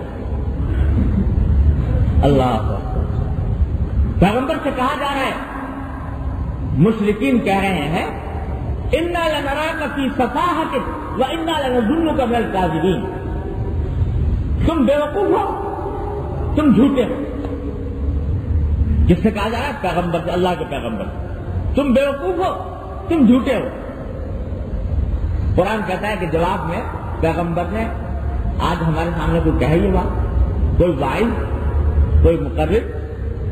اللہ پیغمبر سے کہا جا رہا ہے، مشرکین کہہ رہے ہیں انا لنراک فی صفاحۃ وانا لنظنک من الکاذبین، تم بیوقوف ہو، تم جھوٹے ہو. جس سے کہا جا رہا ہے پیغمبر سے، اللہ کے پیغمبر سے، تم بیوقوف ہو، تم جھوٹے ہو. قرآن کہتا ہے کہ جواب میں پیغمبر نے آج ہمارے سامنے کوئی کہے یہ بات، کوئی واعظ، کوئی مقرر،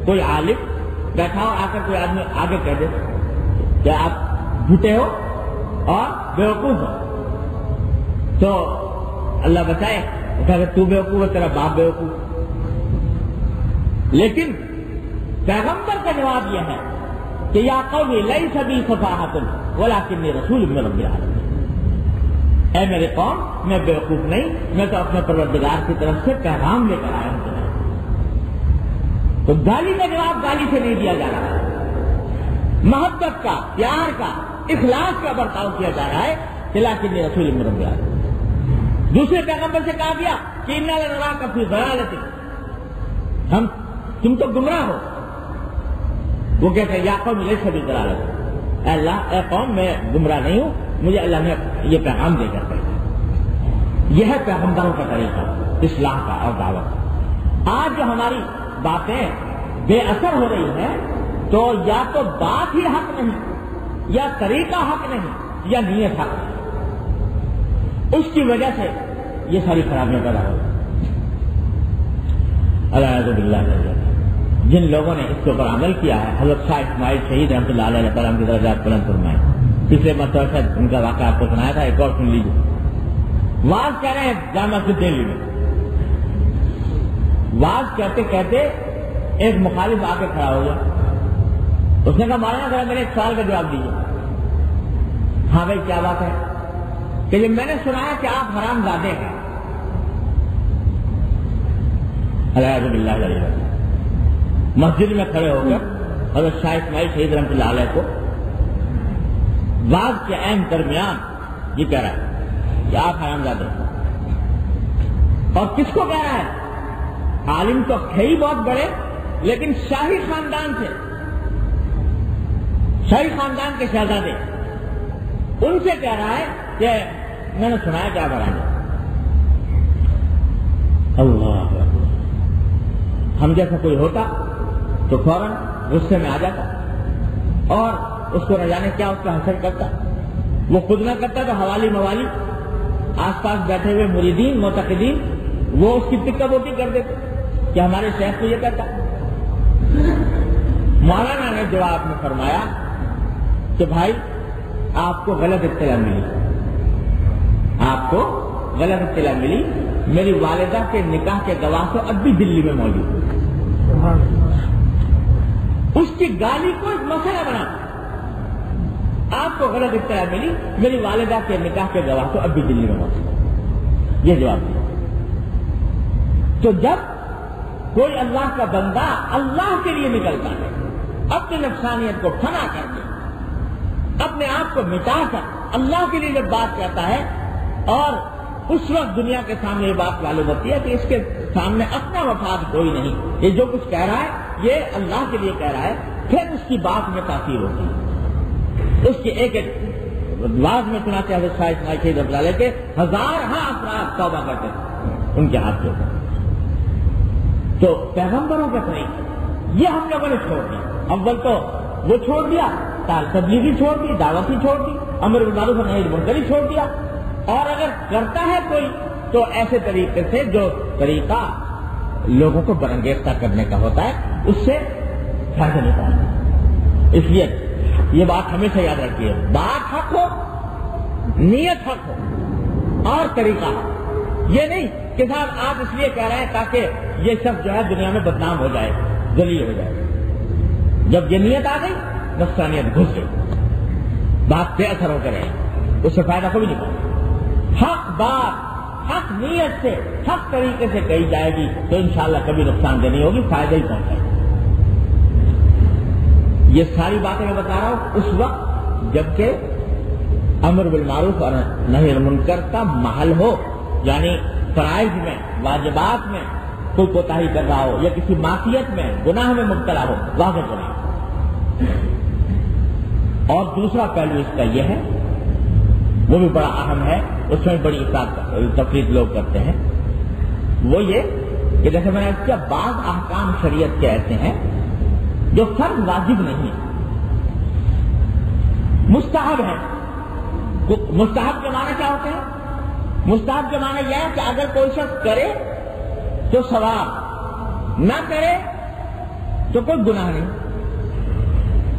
کوئی عالم بیٹھا ہو، آ کر کوئی آدمی آگے کہہ دے کہ آپ جھوٹے ہو اور بیوقوف ہو، تو اللہ بچائے کہ تو بیوقوف ہے، تیرا باپ بیوقوف. لیکن پیغمبر کا جواب یہ ہے کہ یا قوم لیس بی صفاحۃ ولکنی رسول من رب العالمین، اے میرے قوم میں بیوقوف نہیں، میں تو اپنے پروردگار کی طرف سے پیغام لے کر آیا ہوں. تو گالی کا جواب گالی سے نہیں دیا جا رہا، محبت کا، پیار کا، اخلاص کا برتاؤ کیا جا رہا ہے کہ لکنی رسول من رب العالمین. دوسرے پیغمبر سے کہا گیا کہ انا لنراک فی ضلالۃ، تم تو گمراہ ہو. وہ کہتے ہیں یا قوم لیس بی ضلالۃ، اے اللہ، اے قوم میں گمراہ نہیں ہوں، مجھے اللہ نے یہ پیغام دے کر بھیجا. یہ ہے پیغمبروں کا طریقہ اصلاح کا اور دعوت کا. آج جو ہماری باتیں بے اثر ہو رہی ہیں تو یا to بات ہی حق نہیں، یا طریقہ حق نہیں، یا نیت حق نہیں. اس کی وجہ سے یہ ساری خرابیاں پیدا ہو رہی. اعوذ باللہ. جن لوگوں نے اس کے اوپر عمل کیا ہے، حضرت شاہ اسماعیل شہید رحمۃ اللہ علیہ وسلم کی درجات بلند فرمائے. پچھلے مرتبہ شاید ان کا واقعہ آپ کو سنایا تھا، ایک اور سن لیجیے. واز کہہ رہے ہیں جامعہ مسجد دہلی میں، واز کہتے کہتے ایک مخالف آ کے کھڑا ہو گیا. اس نے کہا مولانا ذرا میرے ایک سوال کا جواب دیجیے. ہاں بھائی کیا بات ہے؟ کہ جب میں نے سنا ہے کہ آپ حرام زادے ہیں. اعوذ باللہ علیہ وسلم. مسجد میں کھڑے ہو کر حضرت شاہ اسماعیل شہید رحمۃ اللہ علیہ کو واز کے عین درمیان یہ کہہ رہا ہے کہ آپ حرام زادے ہیں. اور کس کو کہہ رہا ہے؟ عالم تو ہے ہی بہت بڑے، لیکن شاہی خاندان سے، شاہی خاندان کے شہزادے، ان سے کہہ رہا ہے کہ میں نے سنا ہے کیا بڑھانا. اللہ، ہم جیسا کوئی ہوتا تو فوراً غصے میں آ جاتا اور اس کو نہ جانے کیا اس کا حسر کرتا. وہ خود نہ کرتا تو حوالی موالی آس پاس بیٹھے ہوئے مریدین، معتقدین وہ اس کی ٹکا بوٹی کر دیتے کہ ہمارے شیخ تو یہ کہتا ہے۔ مولانا نے جواب میں فرمایا کہ بھائی آپ کو غلط اطلاع ملی، آپ کو غلط اطلاع ملی، میری والدہ کے نکاح کے گواہ تو اب بھی دلی میں موجود ہے، اس کی گالی کو ایک مسئلہ بنا، آپ کو غلط اطلاع ملی، میری والدہ کے نکاح کے گواہ تو اب بھی دلی میں موجود ہے، یہ جواب دیا۔ تو جب کوئی اللہ کا بندہ اللہ کے لیے نکلتا ہے، اپنی نفسانیت کو فنا کر کے، اپنے آپ کو مٹا کر اللہ کے لیے جب بات کرتا ہے، اور اس وقت دنیا کے سامنے یہ بات معلوم ہوتی ہے کہ اس کے سامنے اپنا مفاد کوئی نہیں، یہ جو کچھ کہہ رہا ہے یہ اللہ کے لیے کہہ رہا ہے، پھر اس کی بات میں تاثیر ہوتی ہے۔ اس کی ایک ایک واز میں سناتے ہیں حضرت شاہ اسماعیل شہید رحمۃ اللہ علیہ کے ہزارہ افراد توبہ کرتے ہیں ان کے ہاتھ کے اوپر۔ تو پیغمبروں کا طریقہ یہ ہم لوگوں نے چھوڑ دیا، اول تو وہ چھوڑ دیا، تبلیغی چھوڑ دی، دعوتی چھوڑ دی، امر بالمعروف اور نہی عن المنکر چھوڑ دیا، اور اگر کرتا ہے کوئی تو ایسے طریقے سے جو طریقہ لوگوں کو برانگیختہ کرنے کا ہوتا ہے اس سے فائدہ نہیں پاتا۔ اس لیے یہ بات ہمیشہ یاد رکھیے، بات حق ہو، نیت حق ہو اور طریقہ حق، یہ نہیں کہ صاحب آپ اس لیے کہہ رہے ہیں تاکہ یہ شخص جو ہے دنیا میں بدنام ہو جائے، ذلیل ہو جائے۔ جب یہ نیت آ گئی نفسانیت گھس گئی، بات بے اثر ہو کر رہے اس سے فائدہ کوئی نہیں پاتا۔ حق بات حق نیت سے حق طریقے سے کہی جائے گی تو انشاءاللہ کبھی نقصان دہ نہیں ہوگی، فائدہ ہی پہنچے گا۔ یہ ساری باتیں میں بتا رہا ہوں اس وقت جبکہ امر بالمعروف اور نہی عن المنکر کا محل ہو، یعنی فرائض میں، واجبات میں کوئی کوتاہی کر رہا ہو یا کسی معصیت میں، گناہ میں مبتلا ہو، واضح کریں۔ اور دوسرا پہلو اس کا یہ ہے، وہ بھی بڑا اہم ہے، اس میں بڑی تفریق لوگ کرتے ہیں، وہ یہ کہ جیسے میں نے کیا بعض احکام شریعت کے ایسے ہیں جو فرض واجب نہیں ہے، مستحب ہے۔ مستحب کے معنی کیا ہوتے ہیں؟ مستحب کے معنی یہ ہے کہ اگر کوئی شخص کرے تو ثواب، نہ کرے تو کوئی گناہ نہیں،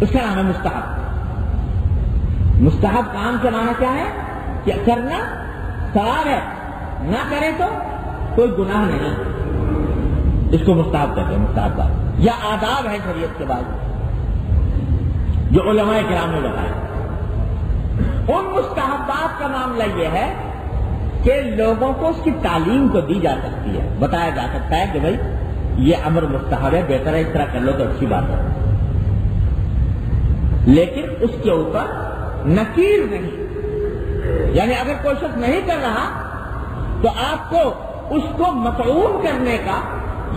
اس کا نام ہے مستحب۔ مستحب کام کے معنی کیا ہے کہ کرنا ثواب ہے، نہ کرے تو کوئی گناہ نہیں، اس کو مستحب کہتے ہیں، مستحب کام یا آداب ہے شریعت کے بعد جو علماء کرام نے بتایا۔ ان مستحبات کا معاملہ یہ ہے کہ لوگوں کو اس کی تعلیم تو دی جا سکتی ہے، بتایا جا سکتا ہے کہ بھائی یہ امر مستحب ہے، بہتر ہے اس طرح کر لو تو اچھی بات ہے، لیکن اس کے اوپر نکیر نہیں، یعنی اگر کوئی شخص نہیں کر رہا تو آپ کو اس کو مطعون کرنے کا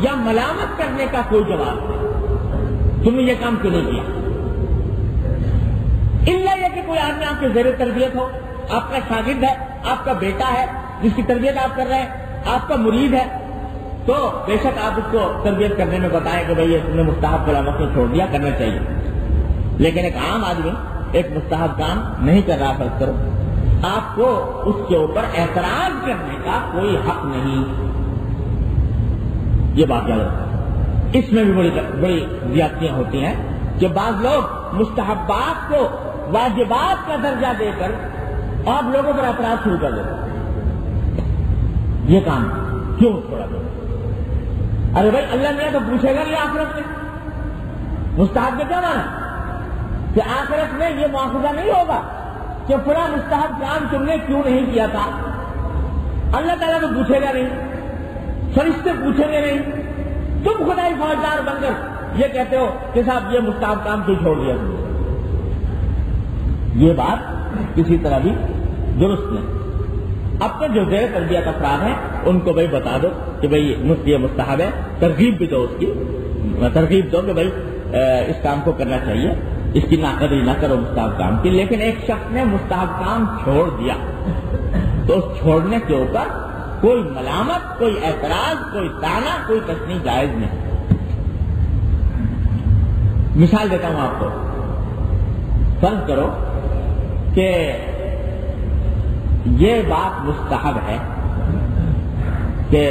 یا ملامت کرنے کا کوئی جواب نہیں، تم نے یہ کام کیوں نہیں کیا، الا یہ کہ کوئی آدمی آپ کے زیر تربیت ہو، آپ کا شاگرد ہے، آپ کا بیٹا ہے جس کی تربیت آپ کر رہے ہیں، آپ کا مرید ہے، تو بے شک آپ اس کو تربیت کرنے میں بتائیں کہ بھائی تم نے مستحب کو وقت میں چھوڑ دیا، کرنا چاہیے۔ لیکن ایک عام آدمی ایک مستحب کام نہیں کر رہا، فرض کرو، آپ کو اس کے اوپر اعتراض کرنے کا کوئی حق نہیں، یہ بات یاد رکھو۔ اس میں بھی بڑی زیادتیاں ہوتی ہیں کہ بعض لوگ مستحبات کو واجبات کا درجہ دے کر آپ لوگوں پر اعتراض شروع کر دیتے، یہ کام کیوں چھوڑا دو؟ ارے بھائی اللہ نے تو پوچھے گا نہیں آخرت میں، مستحب کا کیا مانا کہ آخرت میں یہ مواخذہ نہیں ہوگا کہ فلاں مستحب کام تم نے کیوں نہیں کیا تھا، اللہ تعالیٰ تو پوچھے گا نہیں، فرشتے پوچھیں گے نہیں، تم خدائی فوجدار بن کر یہ کہتے ہو کہ صاحب یہ مستحب کام کیوں چھوڑ دیا تم نے، یہ بات کسی طرح بھی درست نہیں۔ اب تو جو زیر تربیت افراد ہیں ان کو بھائی بتا دو کہ بھائی یہ مستحب ہے، ترغیب بھی دو، اس کی ترغیب دو کہ بھائی اس کام کو کرنا چاہیے، اس کی ناقدری نہ کرو مستحب کام کی۔ لیکن ایک شخص نے مستحب کام چھوڑ دیا تو اس چھوڑنے کے اوپر کوئی ملامت، کوئی اعتراض، کوئی طعنہ، کوئی تشنیع جائز نہیں۔ مثال دیتا ہوں آپ کو، فرض کرو کہ یہ بات مستحب ہے کہ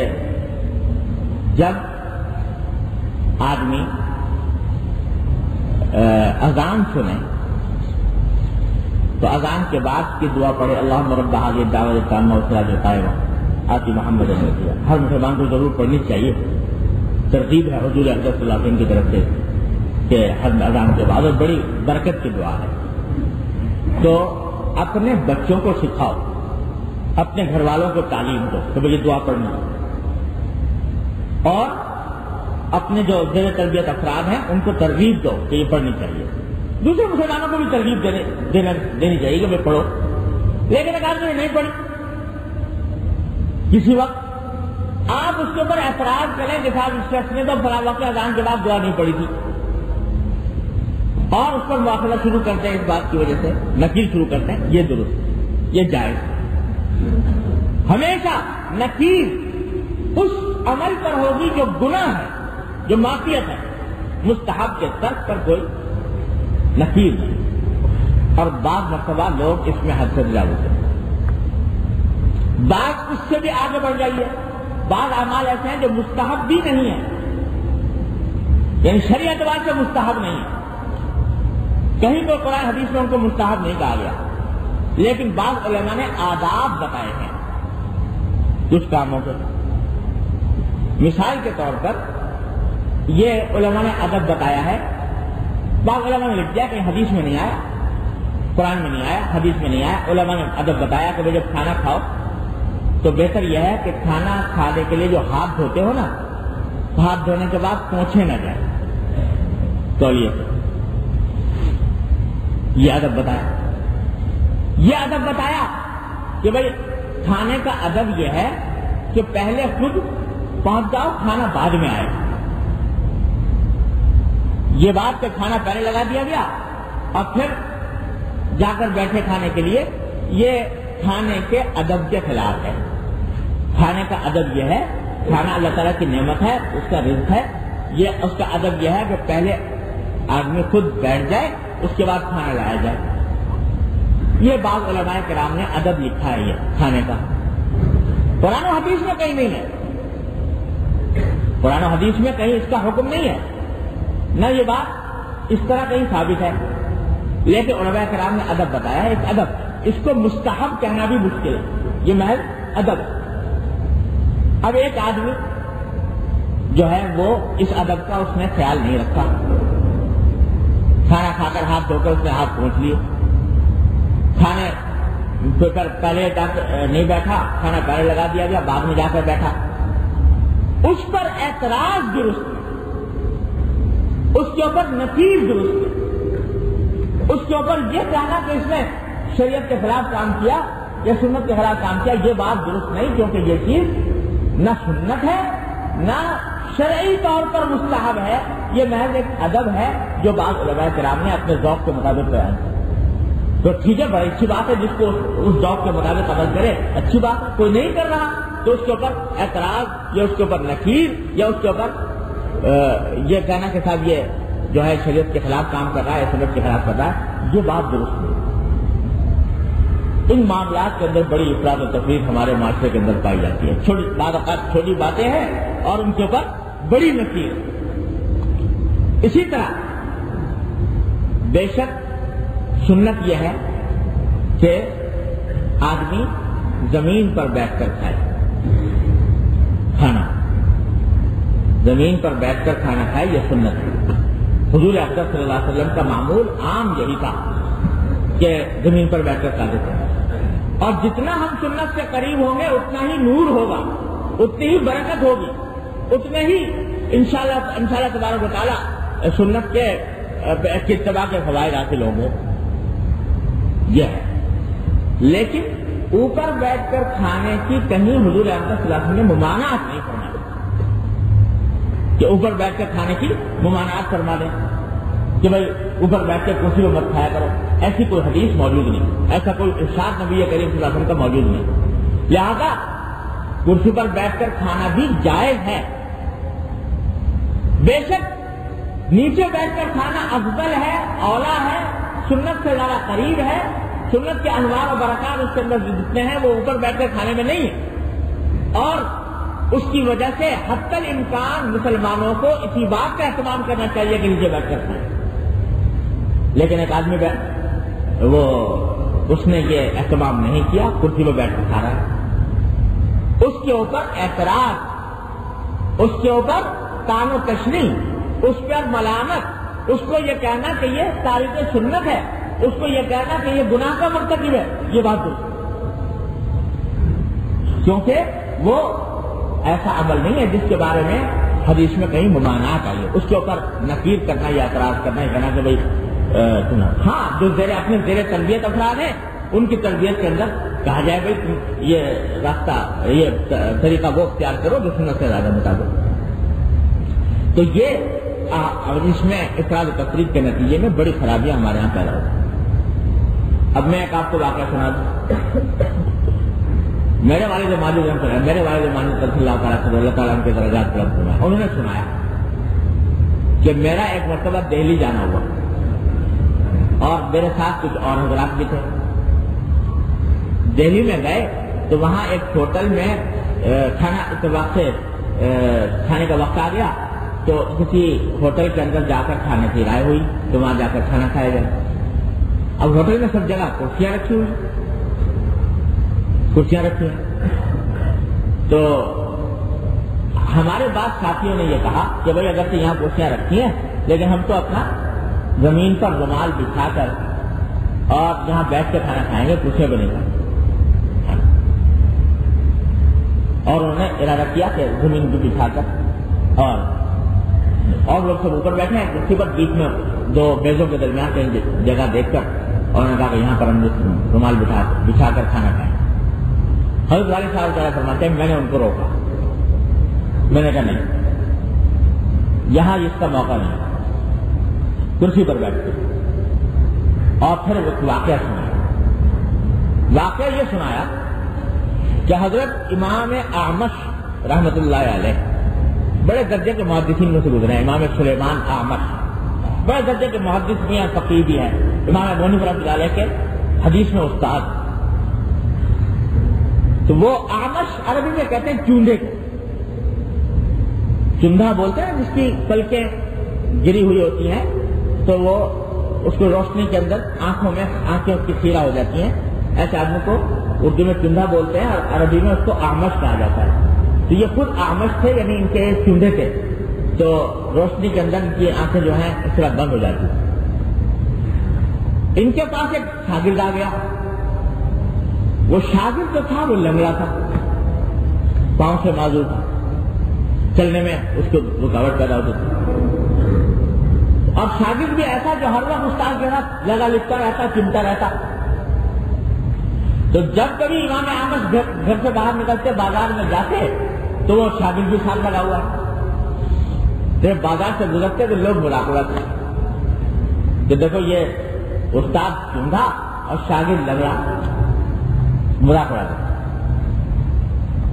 جب آدمی اذان سنے تو اذان کے بعد کی دعا پڑھے، اللہم رب هذه الدعوة التامة والصلاة القائمة آتی محمد الوسیلہ. ہر مسلمان کو ضرور پڑھنی چاہیے. ترغیب ہے حضور اقدس صلی اللہ علیہ وسلم کی طرف سے کہ ہر اذان کے بعد، اور بڑی برکت کی دعا ہے. تو اپنے بچوں کو سکھاؤ، اپنے گھر والوں کو تعلیم دو کہ یہ دعا پڑھنی ہے، اور اپنے جو زیر تربیت افراد ہیں ان کو ترغیب دو کہ یہ پڑھنی چاہیے. دوسرے مسلمانوں کو بھی ترغیب دینی چاہیے کہ میں پڑھو. لیکن اگر آپ نے نہیں پڑھی کسی وقت، آپ اس کے اوپر اعتراض کریں کہ صاحب اس شخص نے تو فلاں وقت اذان کے بعد دعا نہیں پڑھی تھی، اور اس پر مواخذہ شروع کرتے ہیں اس بات کی وجہ سے، نکیر شروع کرتے ہیں، یہ درست، یہ جائز. ہمیشہ نکیر اس عمل پر ہوگی جو گناہ ہے، جو معصیت ہے. مستحب کے ترک پر کوئی نکیر نہیں. اور بعض مرتبہ لوگ اس میں حد سے زیادہ ہوتے ہیں، بعض اس سے بھی آگے بڑھ جائیے. بعض اعمال ایسے ہیں جو مستحب بھی نہیں ہیں، یعنی شرعی اعتبار سے مستحب نہیں ہے. کہیں تو قرآن حدیث میں ان کو مستحب نہیں کہا گیا، لیکن بعض علماء نے آداب بتائے ہیں کچھ کاموں کے. مثال کے طور پر یہ علماء نے ادب بتایا ہے. بعض علماء نے لکھ دیا کہ حدیث میں نہیں آیا، قرآن میں نہیں آیا، حدیث میں نہیں آیا. علماء نے ادب بتایا کہ جب کھانا کھاؤ تو بہتر یہ ہے کہ کھانا کھانے کے لیے جو ہاتھ دھوتے ہو نا، ہاتھ دھونے کے بعد پوچھے نہ جائیں تولیے سے. یہ ادب بتایا. یہ ادب بتایا کہ بھائی کھانے کا ادب یہ ہے کہ پہلے خود پہنچ جاؤ، کھانا بعد میں آئے. یہ بات کہ کھانا پہلے لگا دیا گیا اور پھر جا کر بیٹھے کھانے کے لیے، یہ کھانے کے ادب کے خلاف ہے. کھانے کا ادب یہ ہے، کھانا اللہ تعالیٰ کی نعمت ہے، اس کا رزق ہے. یہ اس کا ادب یہ ہے کہ پہلے آدمی خود بیٹھ جائے، اس کے بعد کھانا لایا جائے. یہ بعض علماء کرام نے ادب لکھا ہے یہ کھانے کا. قرآن و حدیث میں کہیں نہیں ہے، قرآن و حدیث میں کہیں اس کا حکم نہیں ہے، نہ یہ بات اس طرح کہیں ثابت ہے. لیکن علماء کرام نے ادب بتایا ہے. ایک ادب، اس کو مستحب کہنا بھی مشکل ہے، یہ محض ادب. اب ایک آدمی جو ہے وہ اس ادب کا اس نے خیال نہیں رکھا. کھانا کھا کر ہاتھ دھو کر اس نے ہاتھ پہنچ لیے، کھانے پر پہلے نہیں بیٹھا، کھانا پہلے لگا دیا گیا، بعد میں جا کر بیٹھا. اس پر اعتراض درست ہے، اس کے اوپر نکیر درست ہے. اس کے اوپر یہ کہنا کہ اس نے شریعت کے خلاف کام کیا یا سنت کے خلاف کام کیا، یہ بات درست نہیں، کیونکہ یہ چیز نہ سنت ہے نہ شرعی طور پر مستحب ہے. یہ محض ایک ادب ہے جو بعض علماء کرام نے اپنے ذوق کے مطابق بیان کیا. تو ٹھیک ہے، بڑی اچھی بات ہے، جس کو اس ذوق کے مطابق عمل کرے، اچھی بات. کوئی نہیں کر رہا تو اس کے اوپر اعتراض یا اس کے اوپر نکیر یا اس کے اوپر یہ کہنا کہ صاحب یہ جو ہے شریعت کے خلاف کام کر رہا ہے، سنت کے خلاف کر رہا ہے، یہ بات درست نہیں. ان معاملات کے اندر بڑی افراد و تفریح ہمارے معاشرے کے اندر پائی جاتی ہے. چھوٹی باتیں ہیں اور ان کے اوپر بڑی نکیر. اسی طرح بے شک سنت یہ ہے کہ آدمی زمین پر بیٹھ کر کھائے کھانا، زمین پر بیٹھ کر کھانا کھائے، یہ سنت ہے. حضور اکرم صلی اللہ علیہ وسلم کا معمول عام یہی تھا کہ زمین پر بیٹھ کر کھاتے تھے. اور جتنا ہم سنت سے قریب ہوں گے اتنا ہی نور ہوگا، اتنی ہی برکت ہوگی، اتنے ہی انشاءاللہ تبارک و تعالیٰ سنت کے اتباع کے فوائد حاصل ہوں گے. یہ ہے. لیکن اوپر بیٹھ کر کھانے کی کہیں حضور اکرم صلی اللہ علیہ وسلم نے ممانعت نہیں فرمائی کہ اوپر بیٹھ کر کھانے کی ممانعت فرما دیں کہ بھائی اوپر بیٹھ کر کرسی پر مت کھایا کرو. ایسی کوئی حدیث موجود نہیں، ایسا کوئی ارشاد نبی کریم صلی اللہ علیہ وسلم کا موجود نہیں. لہذا کرسی پر بیٹھ کر کھانا بھی جائز ہے. بے شک نیچے بیٹھ کر کھانا افضل ہے، اولا ہے، سنت سے زیادہ قریب ہے. سنت کے انوار و برکات اس کے اندر جتنے ہیں وہ اوپر بیٹھ کر کھانے میں نہیں ہے. اور اس کی وجہ سے حتی الامکان مسلمانوں کو اسی بات کا اہتمام کرنا چاہیے کہ نیچے بیٹھ کر کھائیں. لیکن ایک آدمی اس نے یہ اہتمام نہیں کیا, کرسی پہ بیٹھ کر کھا رہا ہے. اس کے اوپر اعتراض, اس کے اوپر طعن و تشنیع, اس پر ملامت, اس کو یہ کہنا کہ یہ تارک سنت ہے, اس کو یہ کہنا کہ یہ گناہ کا مرتکب ہے, یہ بات درست, کیونکہ وہ ایسا عمل نہیں ہے جس کے بارے میں حدیث میں کہیں ممانعت آئی ہے. اس کے اوپر نفیر کرنا یا اعتراض کرنا, یہ کہنا کہ بھائی ہاں جو اپنے زیر تربیت افراد ہیں ان کی تربیت کے اندر کہا جائے بھائی یہ راستہ, یہ طریقہ وہ اختیار کرو جو سنت سے زیادہ مطابق. تو یہ اس میں افراد و تفریق کے نتیجے میں بڑی خرابیاں ہمارے یہاں پیدا ہوتی ہیں. اب میں ایک آپ کو واقعہ سنا دوں. میرے والد ماجد میرے والد ماجد رضی اللہ تعالیٰ کے درجات بلند فرمائے, انہوں نے سنایا کہ میرا ایک مرتبہ دہلی جانا ہوا اور میرے ساتھ کچھ اور حضرات بھی تھے. دہلی میں گئے تو وہاں ایک ہوٹل میں کھانا اتفاق سے کھانے کا وقت آ گیا, تو کسی ہوٹل کے اندر جا کر کھانے کی رائے ہوئی تو وہاں جا کر کھانا کھایا گیا. اب ہوٹل میں سب جگہ کرسیاں رکھی ہوئی, کرسیاں رکھی ہیں. تو ہمارے بعض ساتھیوں نے یہ کہا کہ بھائی اگر تو یہاں کرسیاں رکھی ہیں لیکن ہم تو اپنا زمین پر رومال بچھا کر اور جہاں بیٹھ کے کھانا کھائیں گے, کرسیاں بنے گا. اور انہوں نے ارادہ کیا کہ زمین بھی بچھا کر اور لوگ سب اوپر بیٹھے ہیں کرسی پر, بیچ میں دو میزوں کے درمیان کہیں جگہ دیکھ کر, اور انہوں نے کہا کہ یہاں پر ہم رومال بچھا کر کھانا کھائیں. حضرت والد صاحب تعالیٰ فرماتے ہیں میں نے ان کو روکا, میں نے کہا نہیں, یہاں اس کا موقع نہیں, کرسی پر بیٹھتے. اور پھر واقعہ سنایا. واقعہ یہ سنایا کہ حضرت امام اعمش رحمت اللہ علیہ بڑے درجے کے محدثین میں سے گزرے ہیں. امام سلیمان اعمش بڑے درجے کے محدث بھی ہیں, فقیہ بھی ہیں. امام ابو حنیفہ رحمۃ اللہ علیہ کے حدیث میں استاد. تو وہ اعمش عربی میں کہتے ہیں چوندے کو, چندھا بولتے ہیں جس کی پلکیں گری ہوئی ہوتی ہیں, تو وہ اس کو روشنی کے اندر آنکھیں اس کی خیرہ ہو جاتی ہیں. ایسے آدمی کو اردو میں چندھا بولتے ہیں اور عربی میں اس کو اعمش کہا جاتا ہے. تو یہ خود اعمش تھے, یعنی ان کے چندھے تھے, تو روشنی کے اندر ان کی آنکھیں جو ہیں اس طرح بند ہو جاتی ہیں. ان کے پاس ایک شاگرد آ گیا. وہ شاگرد جو تھا وہ لنگڑا تھا, پاؤں سے معذور تھا, چلنے میں اس کو رکاوٹ پیدا ہوتی تھی. اور شاگرد بھی ایسا جو ہر وقت استاد کے ساتھ لگا لکھتا رہتا, چمتا رہتا. تو جب کبھی امام اعمش گھر سے باہر نکلتے, بازار میں جاتے, تو وہ شاگرد بھی ساتھ لگا ہوا ہے. جب بازار سے گزرتے تو لوگ مراقبت کرتے کہ دیکھو یہ استاد چمڑا اور شاگرد لگا, مراقبہ کرتے.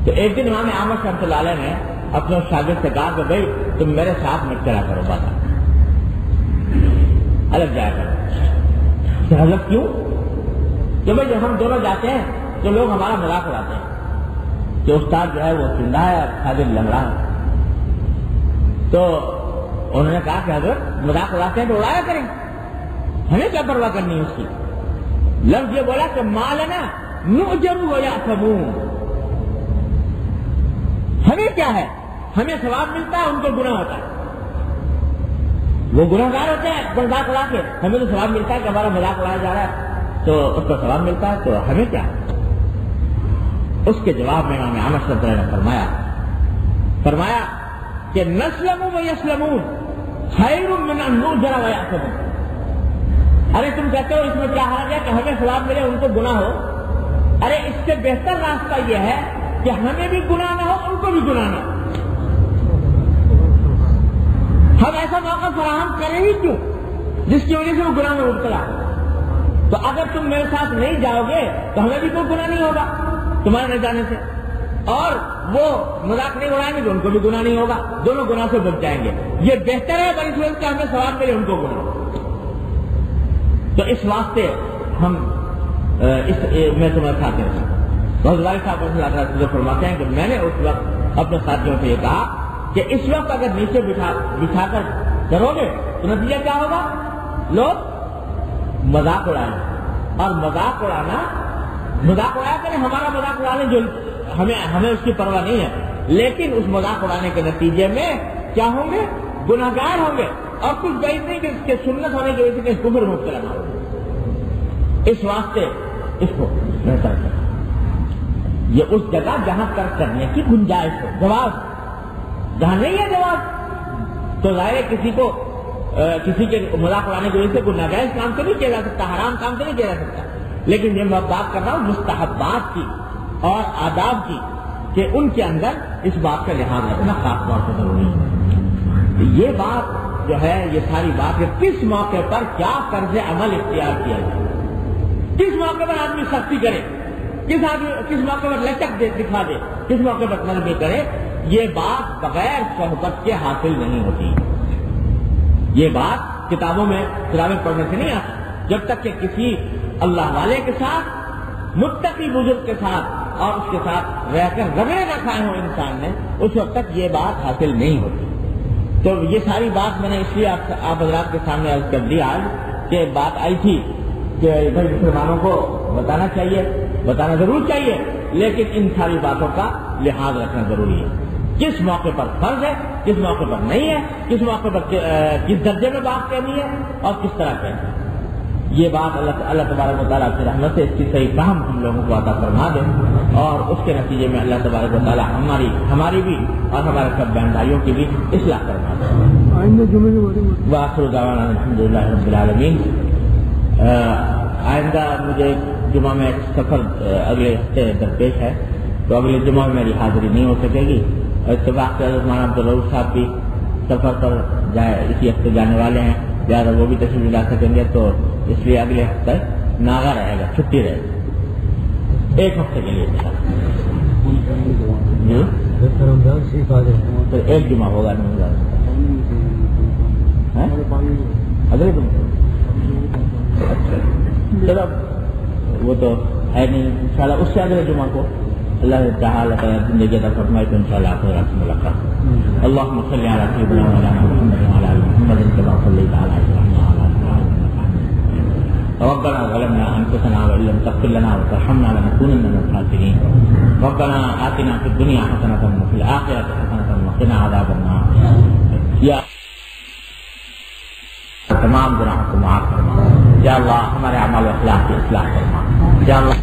تو ایک دن امام اعمش رحمۃ اللہ علیہ نے اپنے شاگرد سے کہا کہ بھائی تم میرے ساتھ مت چلا کرو بازار, الگ جایا کرو. حضرت کیوں؟ کہ بھائی جب ہم دونوں جاتے ہیں تو لوگ ہمارا مذاق اڑاتے ہیں کہ استاد جو ہے وہ چندہ ہے اور شاگرد لنگڑا ہے. تو انہوں نے کہا کہ حضرت مذاق اڑاتے ہیں تو اڑایا کریں, ہمیں کیا پرواہ کرنی ہے اس کی. لفظ یہ بولا کہ مالنا نؤجر ویأثمون, ہمیں کیا ہے, ہمیں ثواب ملتا ہے, ان کو گناہ ہوتا ہے. وہ گناہ گار ہوتے ہیں مذاق اڑا کے, ہمیں تو ثواب ملتا ہے کہ ہمارا مذاق اڑایا جا رہا ہے تو اس کو ثواب ملتا ہے, تو ہمیں کیا. اس کے جواب میں امام اعمش رحمۃ اللہ نے فرمایا کہ نسلم ویسلمون خیر من ان نؤجر ویأثمون. ارے تم کہتے ہو اس میں کیا حرج ہے کہ ہمیں ثواب ملے, ان کو گناہ ہو. ارے اس سے بہتر راستہ یہ ہے کہ ہمیں بھی گناہ نہ ہو, ان کو بھی گناہ نہ ہو. ہم ایسا موقع فراہم کریں ہی کیوں جس کی وجہ سے وہ گناہ میں مبتلا ہو. تو اگر تم میرے ساتھ نہیں جاؤ گے تو ہمیں بھی کوئی گناہ نہیں ہوگا تمہارے نہ جانے سے, اور وہ مذاق نہیں اڑائیں گے تو ان کو بھی گناہ نہیں ہوگا, دونوں گناہ سے بچ جائیں گے. یہ بہتر ہے بنسبت کہ ہمیں ثواب ملے, ان کو گناہ. تو اس واسطے ہم میں تمہیں ساتھ نہیں رکھا. بہت والد صاحب فرماتے ہیں کہ میں نے اس وقت اپنے ساتھیوں سے یہ کہا کہ اس وقت اگر نیچے بٹھا کر کرو گے تو نتیجہ کیا ہوگا؟ لوگ مذاق اڑائیں، اور مذاق اڑایا کریں، ہمارا مذاق اڑانے جو ہمیں اس کی پرواہ نہیں ہے، لیکن اس مذاق اڑانے کے نتیجے میں کیا ہوں گے؟ گناہگار ہوں گے، اور کچھ بعید نہیں کہ اس کے سنت ہونے کی وجہ سے کفر مبتلا نہ ہو۔ اس واسطے اس کو بہتر کرنا، یہ اس جگہ جہاں ترک کرنے کی گنجائش ہو، جواز، جہاں نہیں ہے جواز تو ظاہر کسی کے مذاق اڑانے کی وجہ سے کوئی ناجائز کام تو نہیں کیا جا سکتا، حرام کام تو نہیں کیا جا سکتا، لیکن یہ میں بات کر رہا ہوں مستحبات کی اور آداب کی کہ ان کے اندر اس بات کا لحاظ رکھنا خاص طور پر ضروری ہے۔ یہ بات جو ہے، یہ ساری بات ہے کس موقع پر کیا طرز عمل اختیار کیا جائے، کس موقع پر آدمی سختی کرے، کس موقع پر لچک دکھا دے، کس موقع پر نرمی کرے، یہ بات بغیر صحبت کے حاصل نہیں ہوتی۔ یہ بات کتابیں پڑھنے سے نہیں آتی، جب تک کہ کسی اللہ والے کے ساتھ، متقی بزرگ کے ساتھ اور اس کے ساتھ رہ کر رگڑے نہ کھائے ہوں انسان نے، اس وقت تک یہ بات حاصل نہیں ہوتی۔ تو یہ ساری بات میں نے اس لیے آپ حضرات کے سامنے عرض کر دی آج کہ بات آئی تھی کہ ادھر مسلمانوں کو بتانا ضرور چاہیے، لیکن ان ساری باتوں کا لحاظ رکھنا ضروری ہے۔ کس موقع پر فرض ہے، کس موقع پر نہیں ہے، کس موقع پر کس درجے میں بات کرنی ہے اور کس طرح کرنی ہے، یہ بات اللہ تبارک و تعالیٰ کی رحمت سے اس کی صحیح فہم ہم لوگوں کو عطا فرما دے، اور اس کے نتیجے میں اللہ تبارک و تعالیٰ ہماری بھی اور ہمارے سب بہن بھائیوں کی بھی اصلاح فرما دے۔ وآخر دعوانا الحمدللہ رب العالمین۔ آئندہ مجھے جمعہ میں ایک سفر اگلے ہفتے درپیش ہے، تو اگلے جمعہ میں میری حاضری نہیں ہو سکے گی، اور اتفاق سے حضرت مولانا عبدالرؤوف صاحب بھی سفر پر اسی ہفتے جانے والے ہیں، لہٰذا وہ بھی تشریف لا سکیں گے، تو اس لیے اگلے ہفتے ناغا رہے گا، چھٹی رہے گی ایک ہفتے کے لیے۔ تو ایک جمعہ ہوگا اگلے جمعہ، چلو وہ تو ہے نہیں، انشاءاللہ اس سے اگلے جمعہ کو اللہ تعالیٰ زندگی عطا فرمائے تو انشاءاللہ آخرت میں ملاقات۔ اللہم صلی علی سیدنا مولانا محمد وعلی آل محمد کما صلیت علی ابراہیم وعلی آل ابراہیم۔ ربنا ظلمنا انفسنا وان لم تغفر لنا وترحمنا لنكونن من الخاسرین۔ ربنا آتنا فی الدنیا حسنۃ وفی الآخرۃ حسنۃ وقنا عذاب النار۔ یا تمام گناہوں کو معاف فرما، یا اللہ ہمارے اعمال و اخلاق کی اصلاح فرما، یا اللہ۔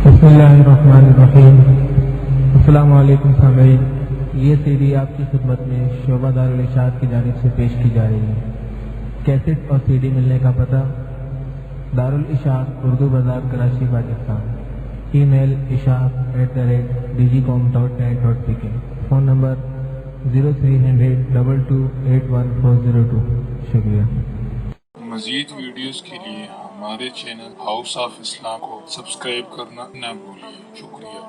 بسم اللہ الرحمن الرحیم۔ السلام علیکم سامعین، یہ سیڈی آپ کی خدمت میں شعبہ دارالاشاعت کی جانب سے پیش کی جا رہی ہے۔ کیسٹ اور سی ڈی ملنے کا پتہ: دارالاشاعت، اردو بازار، کراچی، پاکستان۔ ای میل ishaq@digicom.net.pk۔ Phone number 030022814002۔ شکریہ۔ مزید ویڈیوز کے لیے ہمارے چینل ہاؤس آف اسلام کو سبسکرائب کرنا نہ بھولیں۔ شکریہ۔